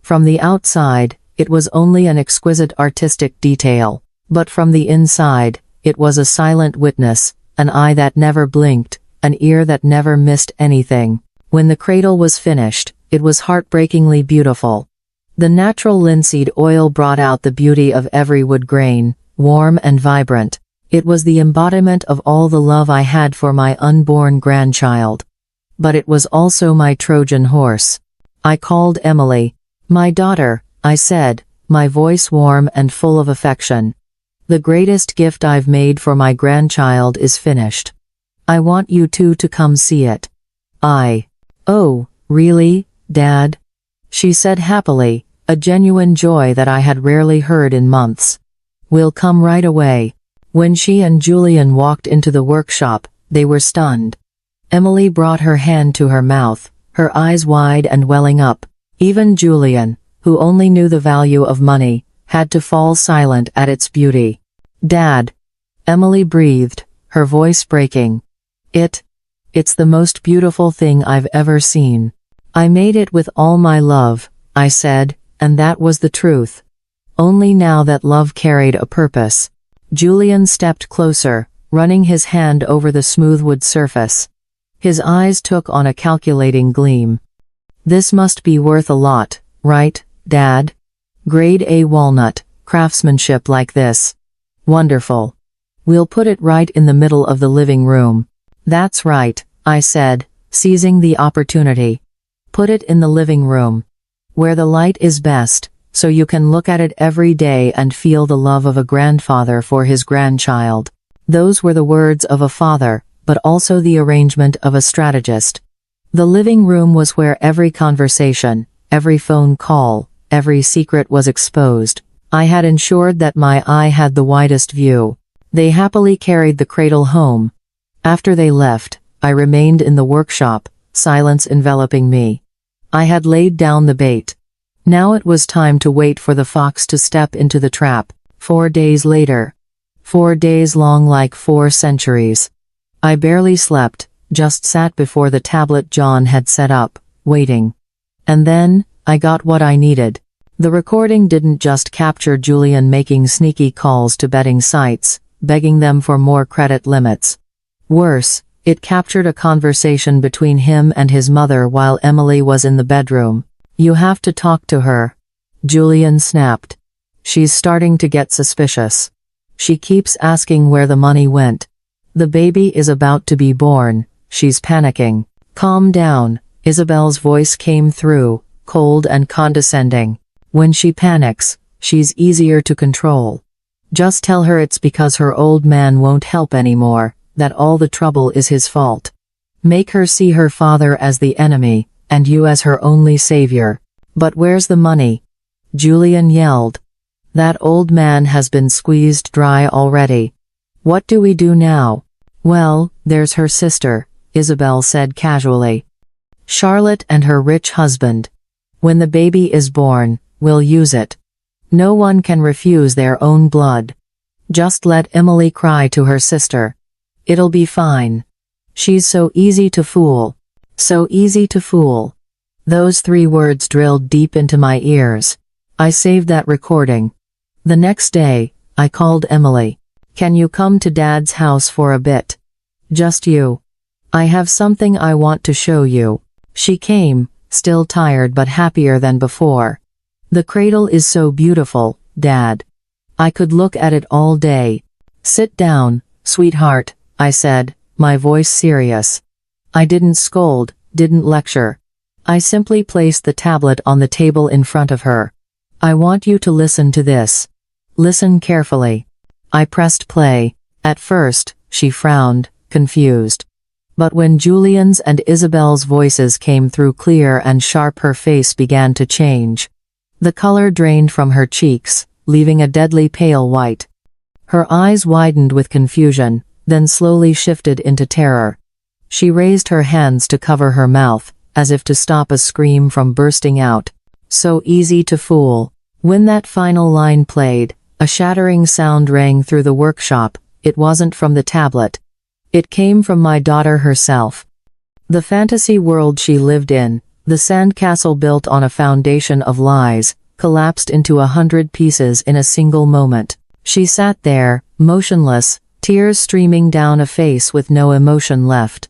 From the outside, it was only an exquisite artistic detail, but from the inside, it was a silent witness, an eye that never blinked, an ear that never missed anything. When the cradle was finished, it was heartbreakingly beautiful. The natural linseed oil brought out the beauty of every wood grain, warm and vibrant. It was the embodiment of all the love I had for my unborn grandchild. But it was also my Trojan horse. I called Emily. "My daughter," I said, my voice warm and full of affection. "The greatest gift I've made for my grandchild is finished. I want you two to come see it." "Oh, really, Dad?" she said happily, a genuine joy that I had rarely heard in months. "We'll come right away." When she and Julian walked into the workshop, they were stunned. Emily brought her hand to her mouth, her eyes wide and welling up. Even Julian, who only knew the value of money, had to fall silent at its beauty. "Dad," Emily breathed, her voice breaking. It's the most beautiful thing I've ever seen. I made it with all my love," I said, and that was the truth. Only now that love carried a purpose. Julian stepped closer, running his hand over the smooth wood surface. His eyes took on a calculating gleam. This must be worth a lot, right, Dad? Grade A walnut, craftsmanship like this. Wonderful. We'll put it right in the middle of the living room. That's right, I said, seizing the opportunity. Put it in the living room. Where the light is best, so you can look at it every day and feel the love of a grandfather for his grandchild. Those were the words of a father, but also the arrangement of a strategist. The living room was where every conversation, every phone call, every secret was exposed. I had ensured that my eye had the widest view. They happily carried the cradle home. After they left, I remained in the workshop, silence enveloping me. I had laid down the bait. Now it was time to wait for the fox to step into the trap. 4 days later. 4 days long like 4 centuries. I barely slept, just sat before the tablet John had set up, waiting. And then, I got what I needed. The recording didn't just capture Julian making sneaky calls to betting sites, begging them for more credit limits. Worse, it captured a conversation between him and his mother while Emily was in the bedroom. You have to talk to her. Julian snapped. She's starting to get suspicious. She keeps asking where the money went. The baby is about to be born. She's panicking. Calm down, Isabel's voice came through, cold and condescending. When she panics, she's easier to control. Just tell her it's because her old man won't help anymore, that all the trouble is his fault. Make her see her father as the enemy, and you as her only savior. But where's the money? Julian yelled. That old man has been squeezed dry already. What do we do now? Well, there's her sister, Isabel said casually. Charlotte and her rich husband. When the baby is born, we'll use it. No one can refuse their own blood. Just let Emily cry to her sister. It'll be fine. She's so easy to fool. So easy to fool. Those 3 words drilled deep into my ears. I saved that recording. The next day, I called Emily. Can you come to Dad's house for a bit? Just you. I have something I want to show you. She came, still tired but happier than before. The cradle is so beautiful, Dad. I could look at it all day. Sit down, sweetheart, I said, my voice serious. I didn't scold, didn't lecture. I simply placed the tablet on the table in front of her. I want you to listen to this. Listen carefully. I pressed play. At first, she frowned, confused. But when Julian's and Isabel's voices came through clear and sharp, her face began to change. The color drained from her cheeks, leaving a deadly pale white. Her eyes widened with confusion, then slowly shifted into terror. She raised her hands to cover her mouth, as if to stop a scream from bursting out. So easy to fool. When that final line played, a shattering sound rang through the workshop. It wasn't from the tablet. It came from my daughter herself. The fantasy world she lived in, the sandcastle built on a foundation of lies, collapsed into 100 pieces in a single moment. She sat there, motionless, tears streaming down a face with no emotion left.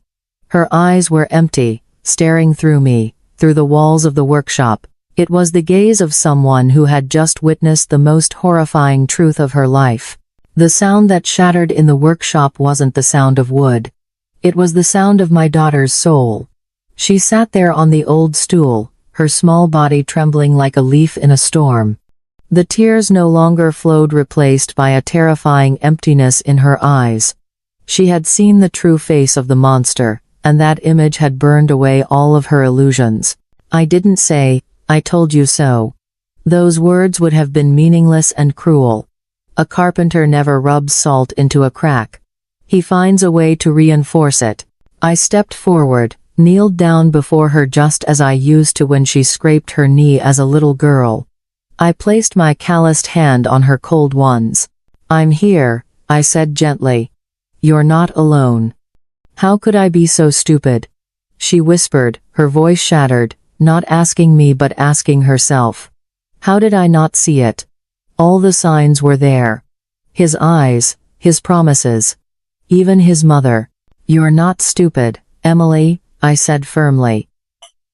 Her eyes were empty, staring through me, through the walls of the workshop. It was the gaze of someone who had just witnessed the most horrifying truth of her life. The sound that shattered in the workshop wasn't the sound of wood. It was the sound of my daughter's soul. She sat there on the old stool, her small body trembling like a leaf in a storm. The tears no longer flowed, replaced by a terrifying emptiness in her eyes. She had seen the true face of the monster, and that image had burned away all of her illusions. I didn't say, "I told you so." Those words would have been meaningless and cruel. A carpenter never rubs salt into a crack. He finds a way to reinforce it. I stepped forward, kneeled down before her just as I used to when she scraped her knee as a little girl. I placed my calloused hand on her cold ones. "I'm here," I said gently. "You're not alone." "How could I be so stupid?" she whispered, her voice shattered, not asking me but asking herself. How did I not see it? All the signs were there. His eyes, his promises. Even his mother. "You're not stupid, Emily," I said firmly.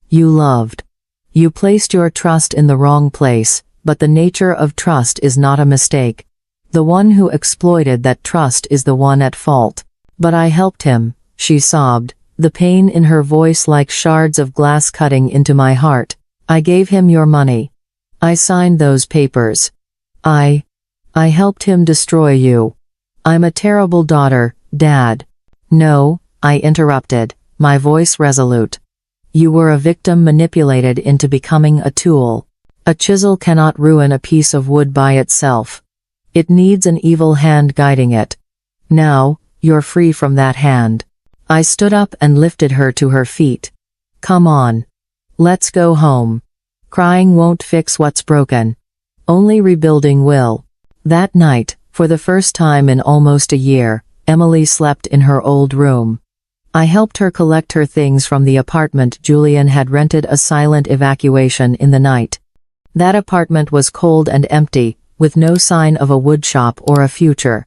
"You loved. You placed your trust in the wrong place, but the nature of trust is not a mistake. The one who exploited that trust is the one at fault." "But I helped him," she sobbed, the pain in her voice like shards of glass cutting into my heart. "I gave him your money. I signed those papers. I helped him destroy you. I'm a terrible daughter, Dad." "No," I interrupted, my voice resolute. "You were a victim manipulated into becoming a tool. A chisel cannot ruin a piece of wood by itself. It needs an evil hand guiding it. Now, you're free from that hand." I stood up and lifted her to her feet. "Come on. Let's go home. Crying won't fix what's broken. Only rebuilding will." That night, for the first time in almost a year, Emily slept in her old room. I helped her collect her things from the apartment Julian had rented, a silent evacuation in the night. That apartment was cold and empty, with no sign of a woodshop or a future.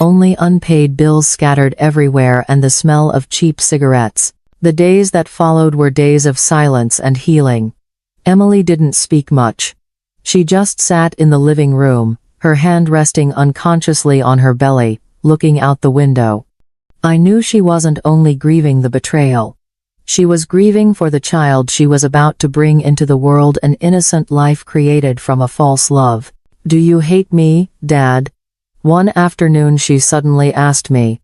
Only unpaid bills scattered everywhere and the smell of cheap cigarettes. The days that followed were days of silence and healing. Emily didn't speak much. She just sat in the living room, her hand resting unconsciously on her belly, looking out the window. I knew she wasn't only grieving the betrayal. She was grieving for the child she was about to bring into the world, an innocent life created from a false love. "Do you hate me, Dad?" One afternoon she suddenly asked me.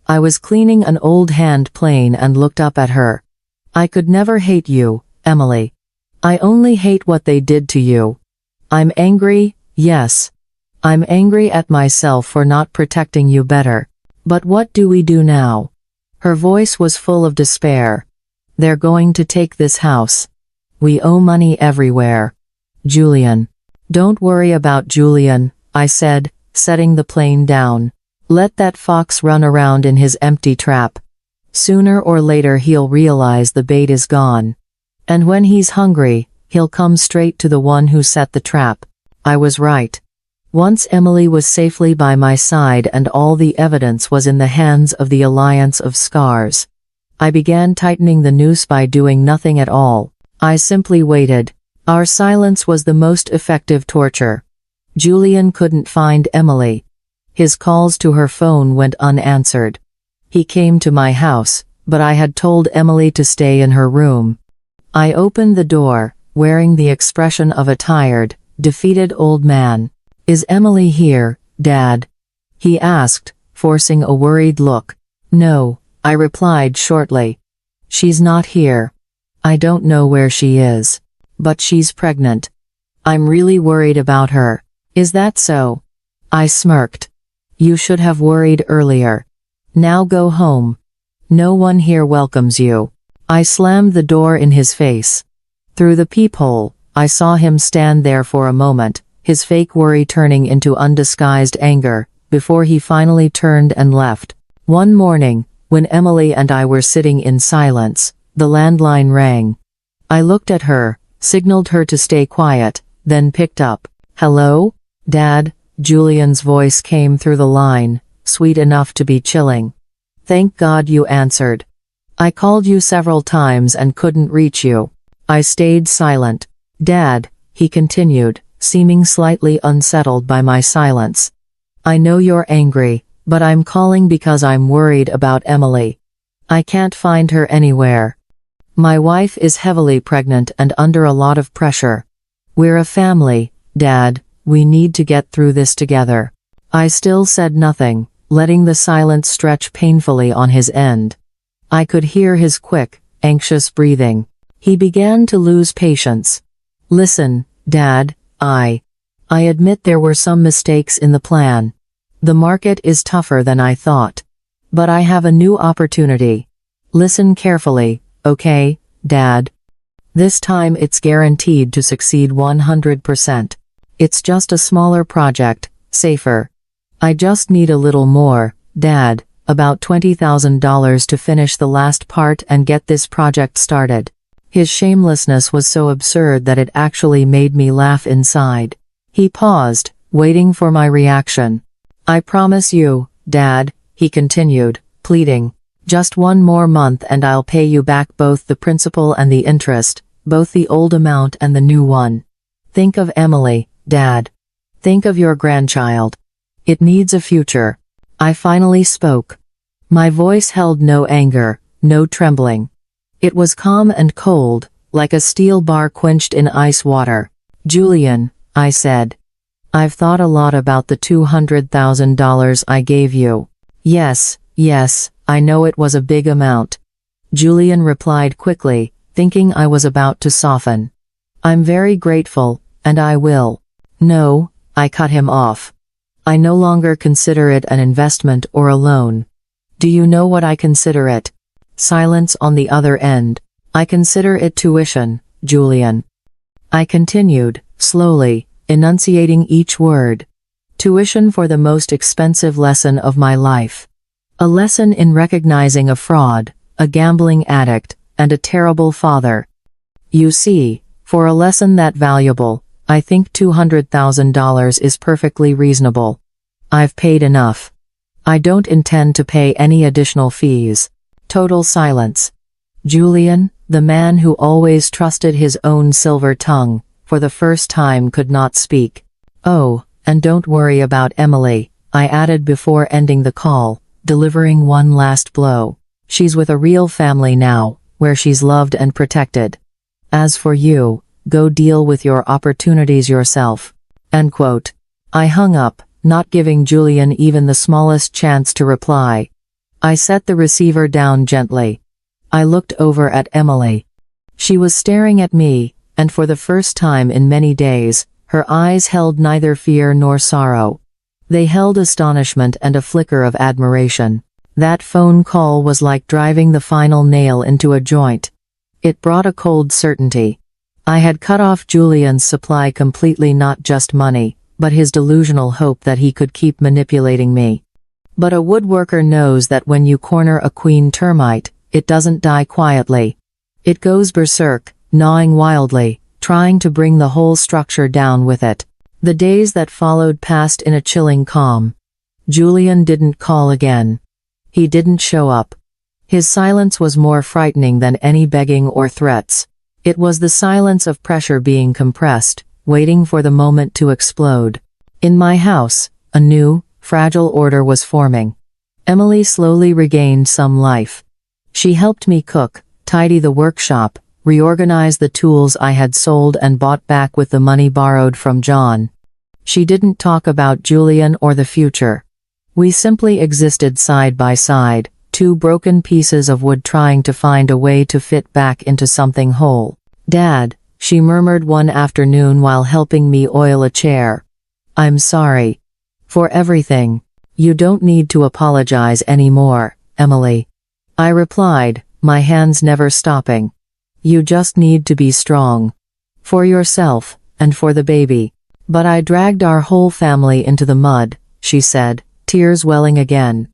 I was cleaning an old hand plane and looked up at her. "I could never hate you, Emily. I only hate what they did to you. I'm angry, yes. I'm angry at myself for not protecting you better. But what do we do now?" Her voice was full of despair. "They're going to take this house. We owe money everywhere. Julian." "Don't worry about Julian," I said, setting the plane down. "Let that fox run around in his empty trap. Sooner or later he'll realize the bait is gone. And when he's hungry, he'll come straight to the one who set the trap." I was right. Once Emily was safely by my side and all the evidence was in the hands of the Alliance of Scars, I began tightening the noose by doing nothing at all. I simply waited. Our silence was the most effective torture. Julian couldn't find Emily. His calls to her phone went unanswered. He came to my house, but I had told Emily to stay in her room. I opened the door, wearing the expression of a tired, defeated old man. "Is Emily here, Dad?" he asked, forcing a worried look. "No," I replied shortly. "She's not here. I don't know where she is. But she's pregnant. I'm really worried about her." "Is that so?" I smirked. "You should have worried earlier. Now go home. No one here welcomes you." I slammed the door in his face. Through the peephole, I saw him stand there for a moment, his fake worry turning into undisguised anger, before he finally turned and left. One morning, when Emily and I were sitting in silence, the landline rang. I looked at her, signaled her to stay quiet, then picked up. "Hello, Dad?" Julian's voice came through the line, sweet enough to be chilling. "Thank God you answered. I called you several times and couldn't reach you." I stayed silent. "Dad," he continued, seeming slightly unsettled by my silence. "I know you're angry, but I'm calling because I'm worried about Emily. I can't find her anywhere. My wife is heavily pregnant and under a lot of pressure. We're a family, Dad, we need to get through this together." I still said nothing, letting the silence stretch painfully on his end. I could hear his quick, anxious breathing. He began to lose patience. "Listen, Dad, I admit there were some mistakes in the plan. The market is tougher than I thought. But I have a new opportunity. Listen carefully, okay, Dad? This time it's guaranteed to succeed 100%. It's just a smaller project, safer. I just need a little more, Dad, about $20,000 to finish the last part and get this project started." His shamelessness was so absurd that it actually made me laugh inside. He paused, waiting for my reaction. "I promise you, Dad," he continued, pleading. "Just one more month and I'll pay you back both the principal and the interest, both the old amount and the new one. Think of Emily, Dad. Think of your grandchild. It needs a future." I finally spoke. My voice held no anger, no trembling. It was calm and cold, like a steel bar quenched in ice water. "Julian," I said, "I've thought a lot about the $200,000 I gave you." Yes, I know it was a big amount." Julian replied quickly, thinking I was about to soften. "I'm very grateful, and I will." "No," I cut him off. "I no longer consider it an investment or a loan. Do you know what I consider it?" Silence on the other end. "I consider it tuition, Julian." I continued, slowly, enunciating each word. "Tuition for the most expensive lesson of my life. A lesson in recognizing a fraud, a gambling addict, and a terrible father. You see, for a lesson that valuable, I think $200,000 is perfectly reasonable. I've paid enough. I don't intend to pay any additional fees." Total silence. Julian, the man who always trusted his own silver tongue, for the first time could not speak. "Oh, and don't worry about Emily," I added before ending the call, delivering one last blow. "She's with a real family now, where she's loved and protected. As for you, go deal with your opportunities yourself." End quote. I hung up, not giving Julian even the smallest chance to reply. I set the receiver down gently. I looked over at Emily. She was staring at me, and for the first time in many days, her eyes held neither fear nor sorrow. They held astonishment and a flicker of admiration. That phone call was like driving the final nail into a joint. It brought a cold certainty. I had cut off Julian's supply completely, not just money, but his delusional hope that he could keep manipulating me. But a woodworker knows that when you corner a queen termite, it doesn't die quietly. It goes berserk, gnawing wildly, trying to bring the whole structure down with it. The days that followed passed in a chilling calm. Julian didn't call again. He didn't show up. His silence was more frightening than any begging or threats. It was the silence of pressure being compressed, waiting for the moment to explode. In my house, a new, fragile order was forming. Emily slowly regained some life. She helped me cook, tidy the workshop, reorganize the tools I had sold and bought back with the money borrowed from John. She didn't talk about Julian or the future. We simply existed side by side, two broken pieces of wood trying to find a way to fit back into something whole. "Dad," she murmured one afternoon while helping me oil a chair. "I'm sorry. For everything. You don't need to apologize anymore, Emily." I replied, my hands never stopping. "You just need to be strong. For yourself, and for the baby." "But I dragged our whole family into the mud," she said, tears welling again.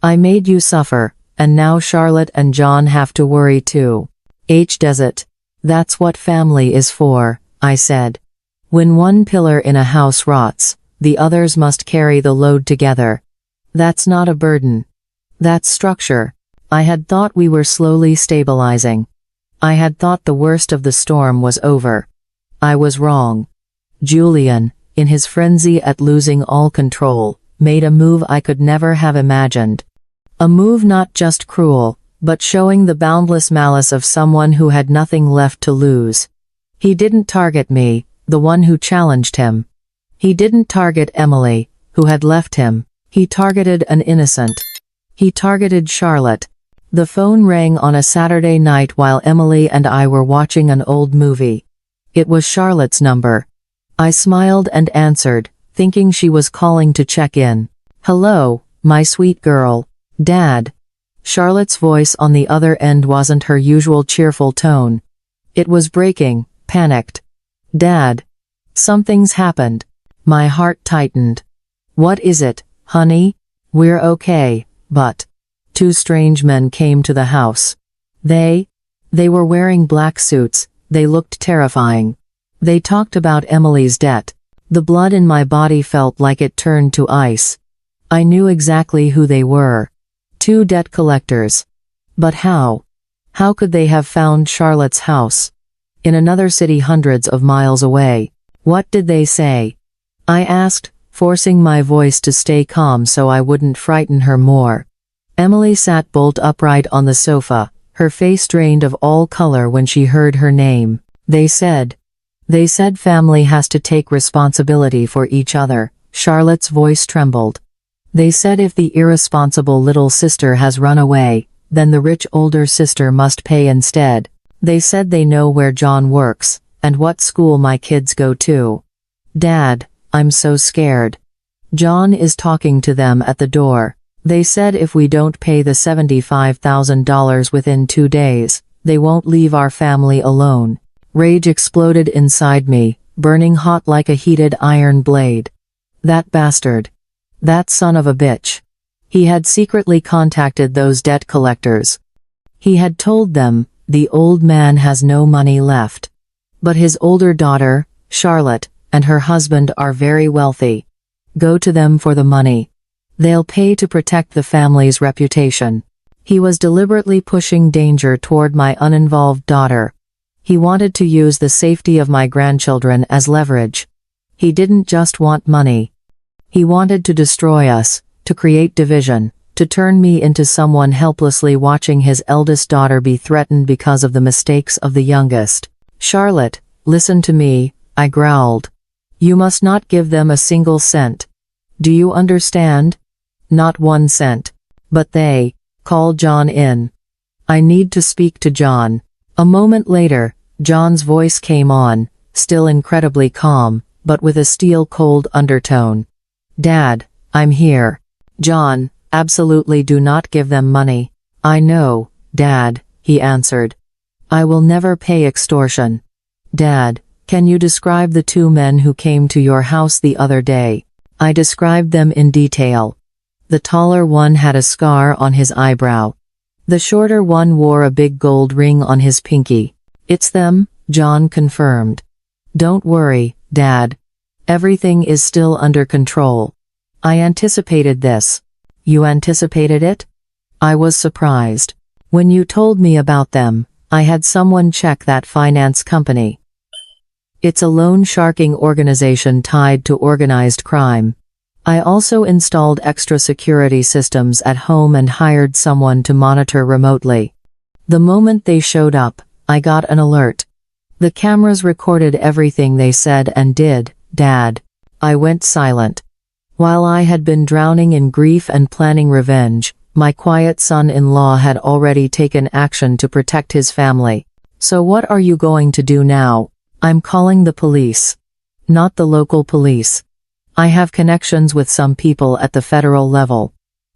"I made you suffer, and now Charlotte and John have to worry too." Does it? "That's what family is for," I said. "When one pillar in a house rots, the others must carry the load together. That's not a burden. That's structure." I had thought we were slowly stabilizing. I had thought the worst of the storm was over. I was wrong. Julian, in his frenzy at losing all control, made a move I could never have imagined. A move not just cruel, but showing the boundless malice of someone who had nothing left to lose. He didn't target me, the one who challenged him. He didn't target Emily, who had left him. He targeted an innocent. He targeted Charlotte. The phone rang on a Saturday night while Emily and I were watching an old movie. It was Charlotte's number. I smiled and answered, thinking she was calling to check in. "Hello, my sweet girl. Dad." Charlotte's voice on the other end wasn't her usual cheerful tone. It was breaking, panicked. "Dad. Something's happened." My heart tightened. "What is it, honey?" "We're okay, but..." Two strange men came to the house. They were wearing black suits, they looked terrifying. They talked about Emily's debt. The blood in my body felt like it turned to ice. I knew exactly who they were. 2 debt collectors. But how? How could they have found Charlotte's house? In another city hundreds of miles away. What did they say? I asked, forcing my voice to stay calm so I wouldn't frighten her more. Emily sat bolt upright on the sofa, her face drained of all color when she heard her name. They said family has to take responsibility for each other. Charlotte's voice trembled. They said if the irresponsible little sister has run away, then the rich older sister must pay instead. They said they know where John works, and what school my kids go to. Dad, I'm so scared. John is talking to them at the door. They said if we don't pay the $75,000 within 2 days, they won't leave our family alone. Rage exploded inside me, burning hot like a heated iron blade. That bastard. That son of a bitch. He had secretly contacted those debt collectors. He had told them, the old man has no money left. But his older daughter, Charlotte, and her husband are very wealthy. Go to them for the money. They'll pay to protect the family's reputation. He was deliberately pushing danger toward my uninvolved daughter. He wanted to use the safety of my grandchildren as leverage. He didn't just want money. He wanted to destroy us, to create division, to turn me into someone helplessly watching his eldest daughter be threatened because of the mistakes of the youngest. Charlotte, listen to me, I growled. You must not give them a single cent. Do you understand? Not 1 cent. But call John in. I need to speak to John. A moment later, John's voice came on, still incredibly calm, but with a steel-cold undertone. Dad, I'm here. John, absolutely do not give them money. I know, Dad, he answered. I will never pay extortion. Dad, can you describe the 2 men who came to your house the other day? I described them in detail. The taller one had a scar on his eyebrow. The shorter one wore a big gold ring on his pinky. It's them, John confirmed. Don't worry, Dad. Everything is still under control. I anticipated this. You anticipated it? I was surprised. When you told me about them, I had someone check that finance company. It's a loan sharking organization tied to organized crime. I also installed extra security systems at home and hired someone to monitor remotely. The moment they showed up, I got an alert. The cameras recorded everything they said and did, Dad. I went silent. While I had been drowning in grief and planning revenge, my quiet son-in-law had already taken action to protect his family. So what are you going to do now? I'm calling the police. Not the local police. I have connections with some people at the federal level.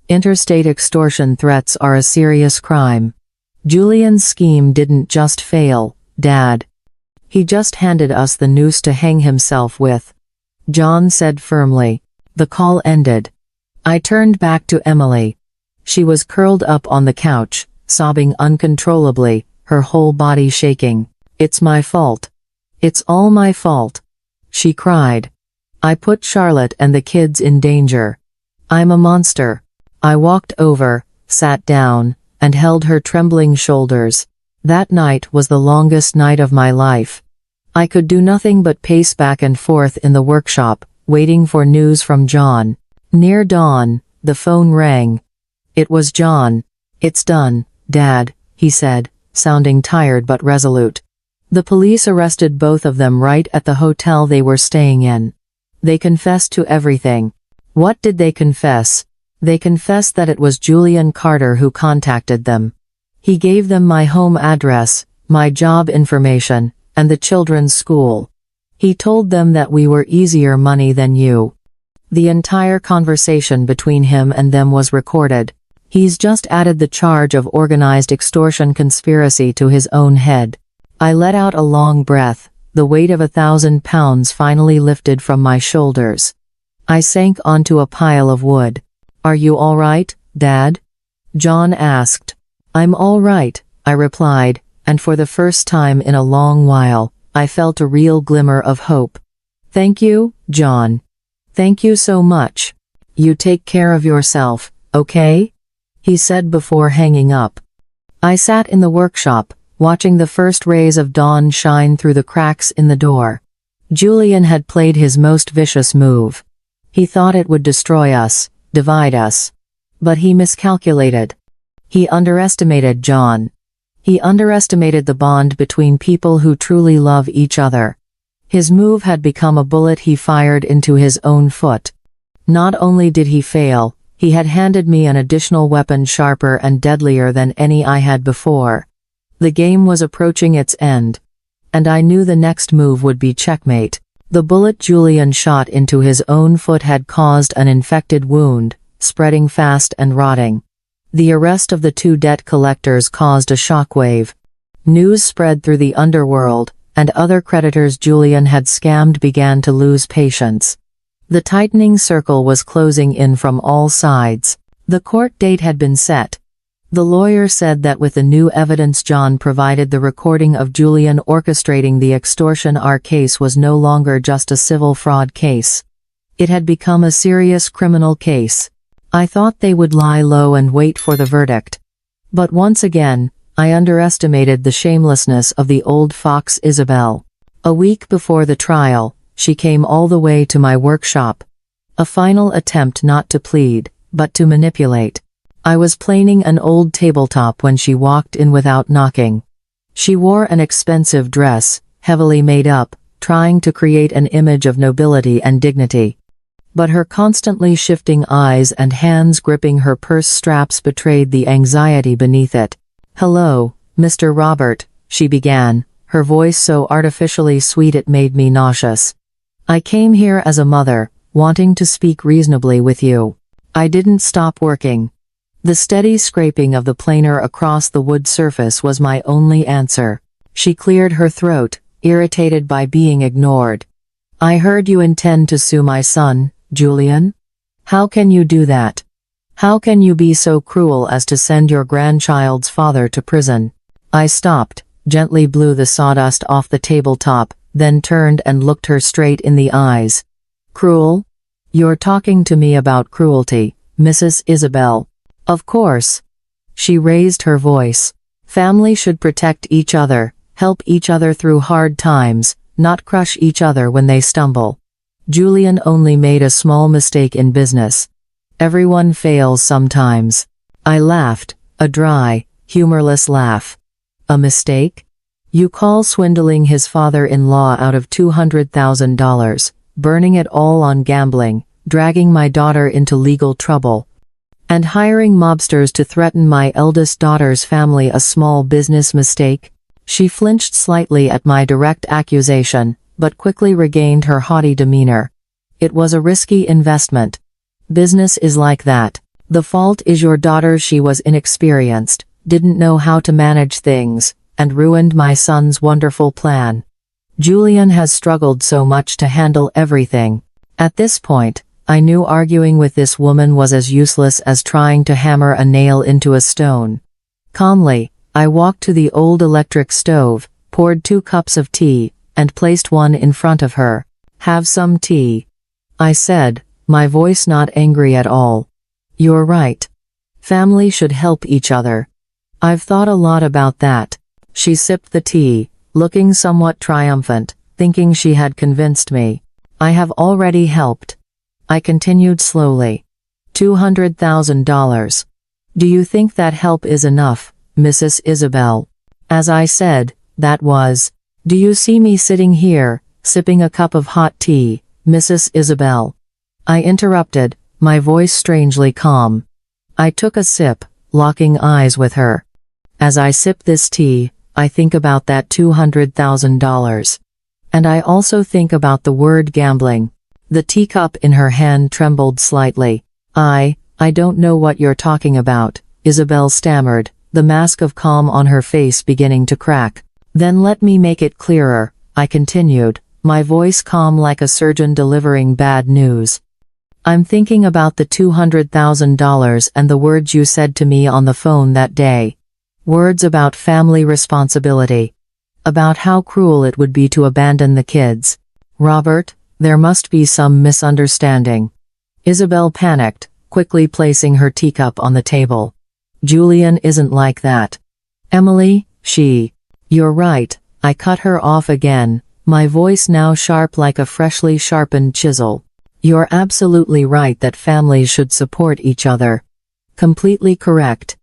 Interstate extortion threats are a serious crime. Julian's scheme didn't just fail, Dad. He just handed us the noose to hang himself with. John said firmly. The call ended. I turned back to Emily. She was curled up on the couch, sobbing uncontrollably, her whole body shaking. It's my fault. It's all my fault. She cried. I put Charlotte and the kids in danger. I'm a monster. I walked over, sat down, and held her trembling shoulders. That night was the longest night of my life. I could do nothing but pace back and forth in the workshop, waiting for news from John. Near dawn, the phone rang. It was John. It's done, Dad, he said, sounding tired but resolute. The police arrested both of them right at the hotel they were staying in. They confessed to everything. What did they confess? They confessed that it was Julian Carter who contacted them. He gave them my home address, my job information, and the children's school. He told them that we were easier money than you. The entire conversation between him and them was recorded. He's just added the charge of organized extortion conspiracy to his own head. I let out a long breath, the weight of 1,000 pounds finally lifted from my shoulders. I sank onto a pile of wood. Are you all right, Dad? John asked. I'm all right, I replied, and for the first time in a long while, I felt a real glimmer of hope. Thank you, John. Thank you so much. You take care of yourself, okay? He said before hanging up. I sat in the workshop, watching the first rays of dawn shine through the cracks in the door. Julian had played his most vicious move. He thought it would destroy us, divide us. But he miscalculated. He underestimated John. He underestimated the bond between people who truly love each other. His move had become a bullet he fired into his own foot. Not only did he fail, he had handed me an additional weapon sharper and deadlier than any I had before. The game was approaching its end. And I knew the next move would be checkmate. The bullet Julian shot into his own foot had caused an infected wound, spreading fast and rotting. The arrest of the two debt collectors caused a shockwave. News spread through the underworld, and other creditors Julian had scammed began to lose patience. The tightening circle was closing in from all sides. The court date had been set. The lawyer said that with the new evidence John provided, the recording of Julian orchestrating the extortion, our case was no longer just a civil fraud case. It had become a serious criminal case. I thought they would lie low and wait for the verdict. But once again, I underestimated the shamelessness of the old fox Isabel. A week before the trial, she came all the way to my workshop. A final attempt not to plead, but to manipulate. I was planing an old tabletop when she walked in without knocking. She wore an expensive dress, heavily made up, trying to create an image of nobility and dignity. But her constantly shifting eyes and hands gripping her purse straps betrayed the anxiety beneath it. "Hello, Mr. Robert," she began, her voice so artificially sweet it made me nauseous. "I came here as a mother, wanting to speak reasonably with you." I didn't stop working. The steady scraping of the planer across the wood surface was my only answer. She cleared her throat, irritated by being ignored. "I heard you intend to sue my son, Julian? How can you do that? How can you be so cruel as to send your grandchild's father to prison?" I stopped, gently blew the sawdust off the tabletop, then turned and looked her straight in the eyes. "Cruel? You're talking to me about cruelty, Mrs. Isabel." "Of course." She raised her voice. "Family should protect each other, help each other through hard times, not crush each other when they stumble. Julian only made a small mistake in business. Everyone fails sometimes." I laughed, a dry, humorless laugh. "A mistake? You call swindling his father-in-law out of $200,000, burning it all on gambling, dragging my daughter into legal trouble, and hiring mobsters to threaten my eldest daughter's family a small business mistake?" She flinched slightly at my direct accusation, but quickly regained her haughty demeanor. "It was a risky investment. Business is like that. The fault is your daughter's. She was inexperienced, didn't know how to manage things, and ruined my son's wonderful plan. Julian has struggled so much to handle everything." At this point, I knew arguing with this woman was as useless as trying to hammer a nail into a stone. Calmly, I walked to the old electric stove, poured 2 cups of tea, and placed one in front of her. "Have some tea," I said, my voice not angry at all. "You're right. Family should help each other. I've thought a lot about that." She sipped the tea, looking somewhat triumphant, thinking she had convinced me. "I have already helped," I continued slowly. $200,000. Do you think that help is enough, Mrs. Isabel? As I said, that was. Do you see me sitting here, sipping a cup of hot tea, Mrs. Isabel? I interrupted, my voice strangely calm. I took a sip, locking eyes with her. As I sip this tea, I think about that $200,000. And I also think about the word gambling. The teacup in her hand trembled slightly. I don't know what you're talking about," Isabel stammered, the mask of calm on her face beginning to crack. "Then let me make it clearer," I continued, my voice calm like a surgeon delivering bad news. "I'm thinking about the $200,000 and the words you said to me on the phone that day. Words about family responsibility. About how cruel it would be to abandon the kids. Robert, There must be some misunderstanding. Isabel panicked, quickly placing her teacup on the table. Julian isn't like that. Emily, You're right, I cut her off again, my voice now sharp like a freshly sharpened chisel. You're absolutely right that families should support each other. Completely correct.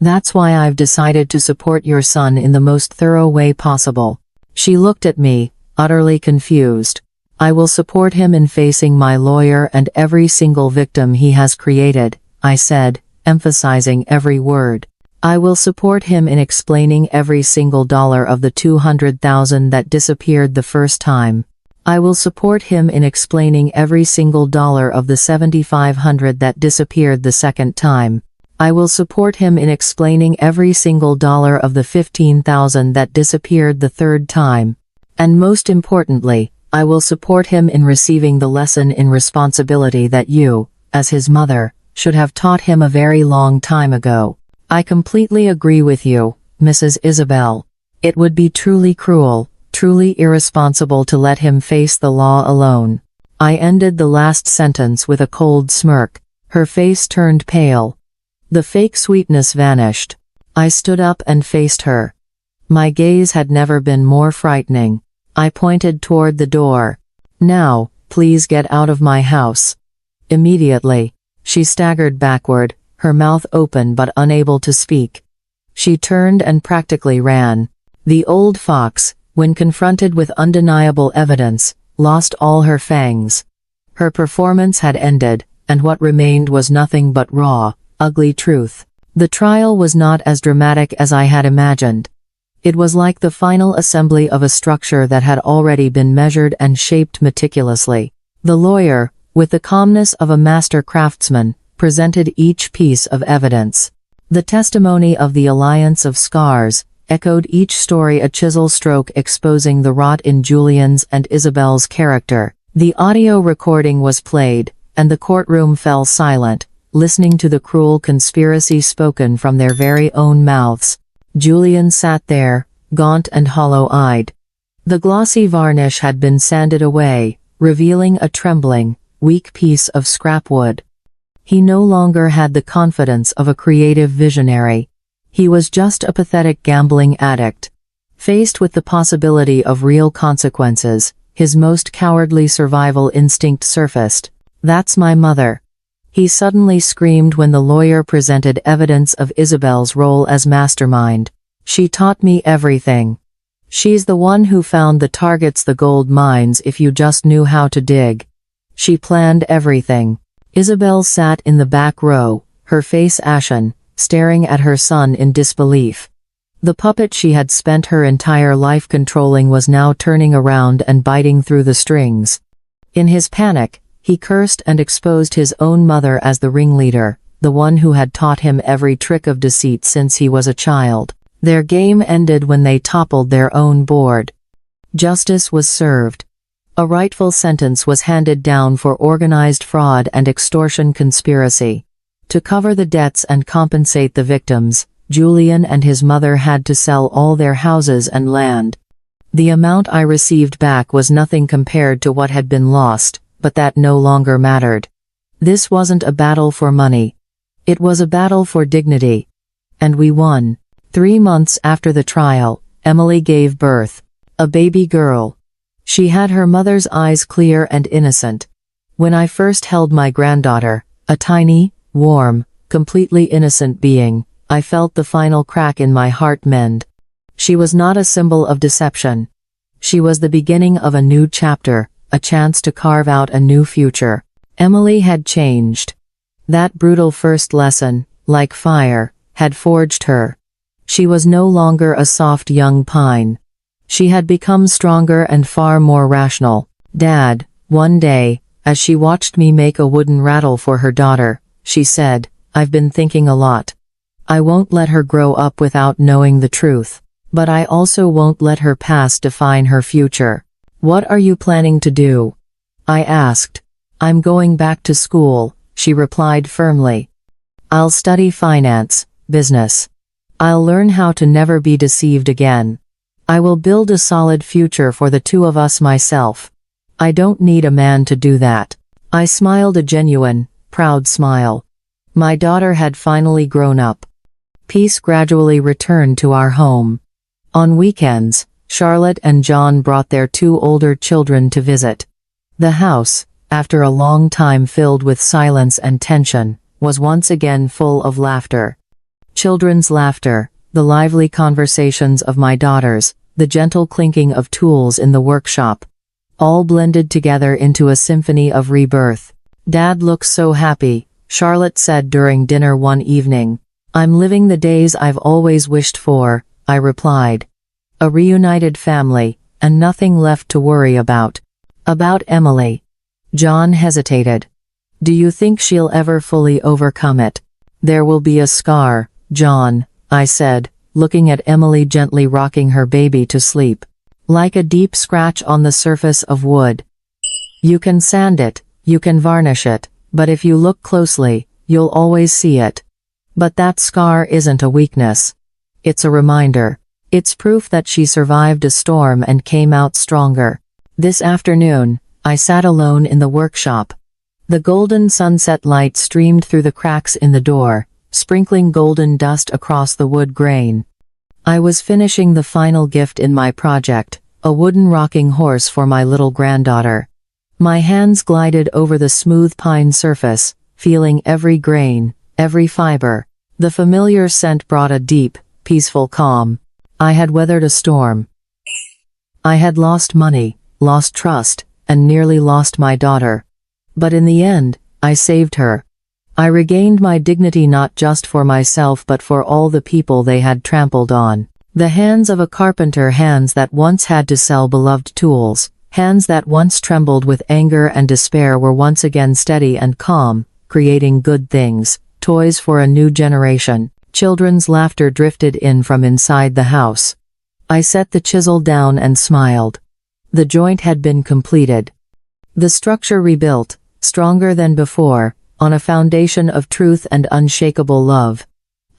That's why I've decided to support your son in the most thorough way possible. She looked at me, utterly confused. I will support him in facing my lawyer and every single victim he has created, I said, emphasizing every word. I will support him in explaining every single dollar of the $200,000 that disappeared the first time. I will support him in explaining every single dollar of the $7,500 that disappeared the second time. I will support him in explaining every single dollar of the $15,000 that disappeared the third time. And most importantly, I will support him in receiving the lesson in responsibility that you, as his mother, should have taught him a very long time ago. I completely agree with you, Mrs. Isabel. It would be truly cruel, truly irresponsible to let him face the law alone. I ended the last sentence with a cold smirk. Her face turned pale. The fake sweetness vanished. I stood up and faced her. My gaze had never been more frightening. I pointed toward the door. Now, please get out of my house. Immediately, she staggered backward, her mouth open but unable to speak. She turned and practically ran. The old fox, when confronted with undeniable evidence, lost all her fangs. Her performance had ended, and what remained was nothing but raw, ugly truth. The trial was not as dramatic as I had imagined. It was like the final assembly of a structure that had already been measured and shaped meticulously. The lawyer, with the calmness of a master craftsman, presented each piece of evidence. The testimony of the alliance of scars echoed each story, a chisel stroke exposing the rot in Julian's and Isabel's character. The audio recording was played, and the courtroom fell silent, listening to the cruel conspiracy spoken from their very own mouths. Julian sat there, gaunt and hollow-eyed. The glossy varnish had been sanded away, revealing a trembling, weak piece of scrap wood. He no longer had the confidence of a creative visionary. He was just a pathetic gambling addict. Faced with the possibility of real consequences, his most cowardly survival instinct surfaced. "That's my mother," he suddenly screamed when the lawyer presented evidence of Isabel's role as mastermind. "She taught me everything. She's the one who found the targets, the gold mines, if you just knew how to dig. She planned everything." Isabel sat in the back row, her face ashen, staring at her son in disbelief. The puppet she had spent her entire life controlling was now turning around and biting through the strings. In his panic, he cursed and exposed his own mother as the ringleader, the one who had taught him every trick of deceit since he was a child. Their game ended when they toppled their own board. Justice was served. A rightful sentence was handed down for organized fraud and extortion conspiracy. To cover the debts and compensate the victims, Julian and his mother had to sell all their houses and land. The amount I received back was nothing compared to what had been lost, but that no longer mattered. This wasn't a battle for money. It was a battle for dignity. And we won. 3 months after the trial, Emily gave birth. A baby girl. She had her mother's eyes clear and innocent. When I first held my granddaughter, a tiny, warm, completely innocent being, I felt the final crack in my heart mend. She was not a symbol of deception. She was the beginning of a new chapter, a chance to carve out a new future. Emily had changed. That brutal first lesson, like fire, had forged her. She was no longer a soft young pine. She had become stronger and far more rational. "Dad," one day, as she watched me make a wooden rattle for her daughter, she said, "I've been thinking a lot. I won't let her grow up without knowing the truth. But I also won't let her past define her future." "What are you planning to do?" I asked. "I'm going back to school," she replied firmly. "I'll study finance, business. I'll learn how to never be deceived again. I will build a solid future for the two of us myself. I don't need a man to do that. I smiled a genuine, proud smile. My daughter had finally grown up. Peace gradually returned to our home. On weekends, Charlotte and John brought their 2 older children to visit. The house, after a long time filled with silence and tension, was once again full of laughter. Children's laughter, the lively conversations of my daughters, the gentle clinking of tools in the workshop, all blended together into a symphony of rebirth. "Dad looks so happy," Charlotte said during dinner one evening. "I'm living the days I've always wished for," I replied. A reunited family, and nothing left to worry about. About Emily. John hesitated. "Do you think she'll ever fully overcome it?" "There will be a scar, John," I said, looking at Emily gently rocking her baby to sleep. "Like a deep scratch on the surface of wood. You can sand it, you can varnish it, but if you look closely, you'll always see it. But that scar isn't a weakness. It's a reminder. It's proof that she survived a storm and came out stronger." This afternoon, I sat alone in the workshop. The golden sunset light streamed through the cracks in the door, sprinkling golden dust across the wood grain. I was finishing the final gift in my project, a wooden rocking horse for my little granddaughter. My hands glided over the smooth pine surface, feeling every grain, every fiber. The familiar scent brought a deep, peaceful calm. I had weathered a storm. I had lost money, lost trust, and nearly lost my daughter. But in the end, I saved her. I regained my dignity not just for myself but for all the people they had trampled on. The hands of a carpenter, hands that once had to sell beloved tools, hands that once trembled with anger and despair, were once again steady and calm, creating good things, toys for a new generation. Children's laughter drifted in from inside the house. I set the chisel down and smiled. The joint had been completed. The structure rebuilt, stronger than before, on a foundation of truth and unshakable love.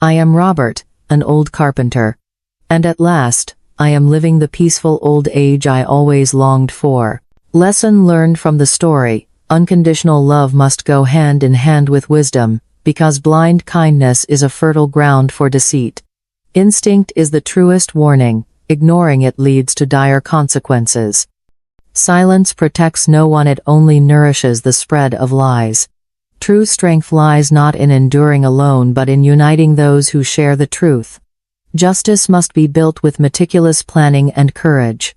I am Robert, an old carpenter. And at last, I am living the peaceful old age I always longed for. Lesson learned from the story: unconditional love must go hand in hand with wisdom, because blind kindness is a fertile ground for deceit. Instinct is the truest warning, ignoring it leads to dire consequences. Silence protects no one, it only nourishes the spread of lies. True strength lies not in enduring alone but in uniting those who share the truth. Justice must be built with meticulous planning and courage.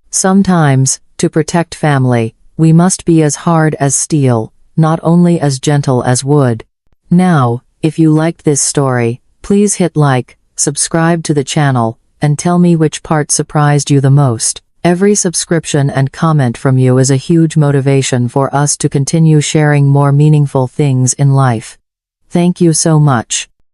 Sometimes, to protect family, we must be as hard as steel, not only as gentle as wood. Now, if you liked this story, please hit like, subscribe to the channel, and tell me which part surprised you the most. Every subscription and comment from you is a huge motivation for us to continue sharing more meaningful things in life. Thank you so much.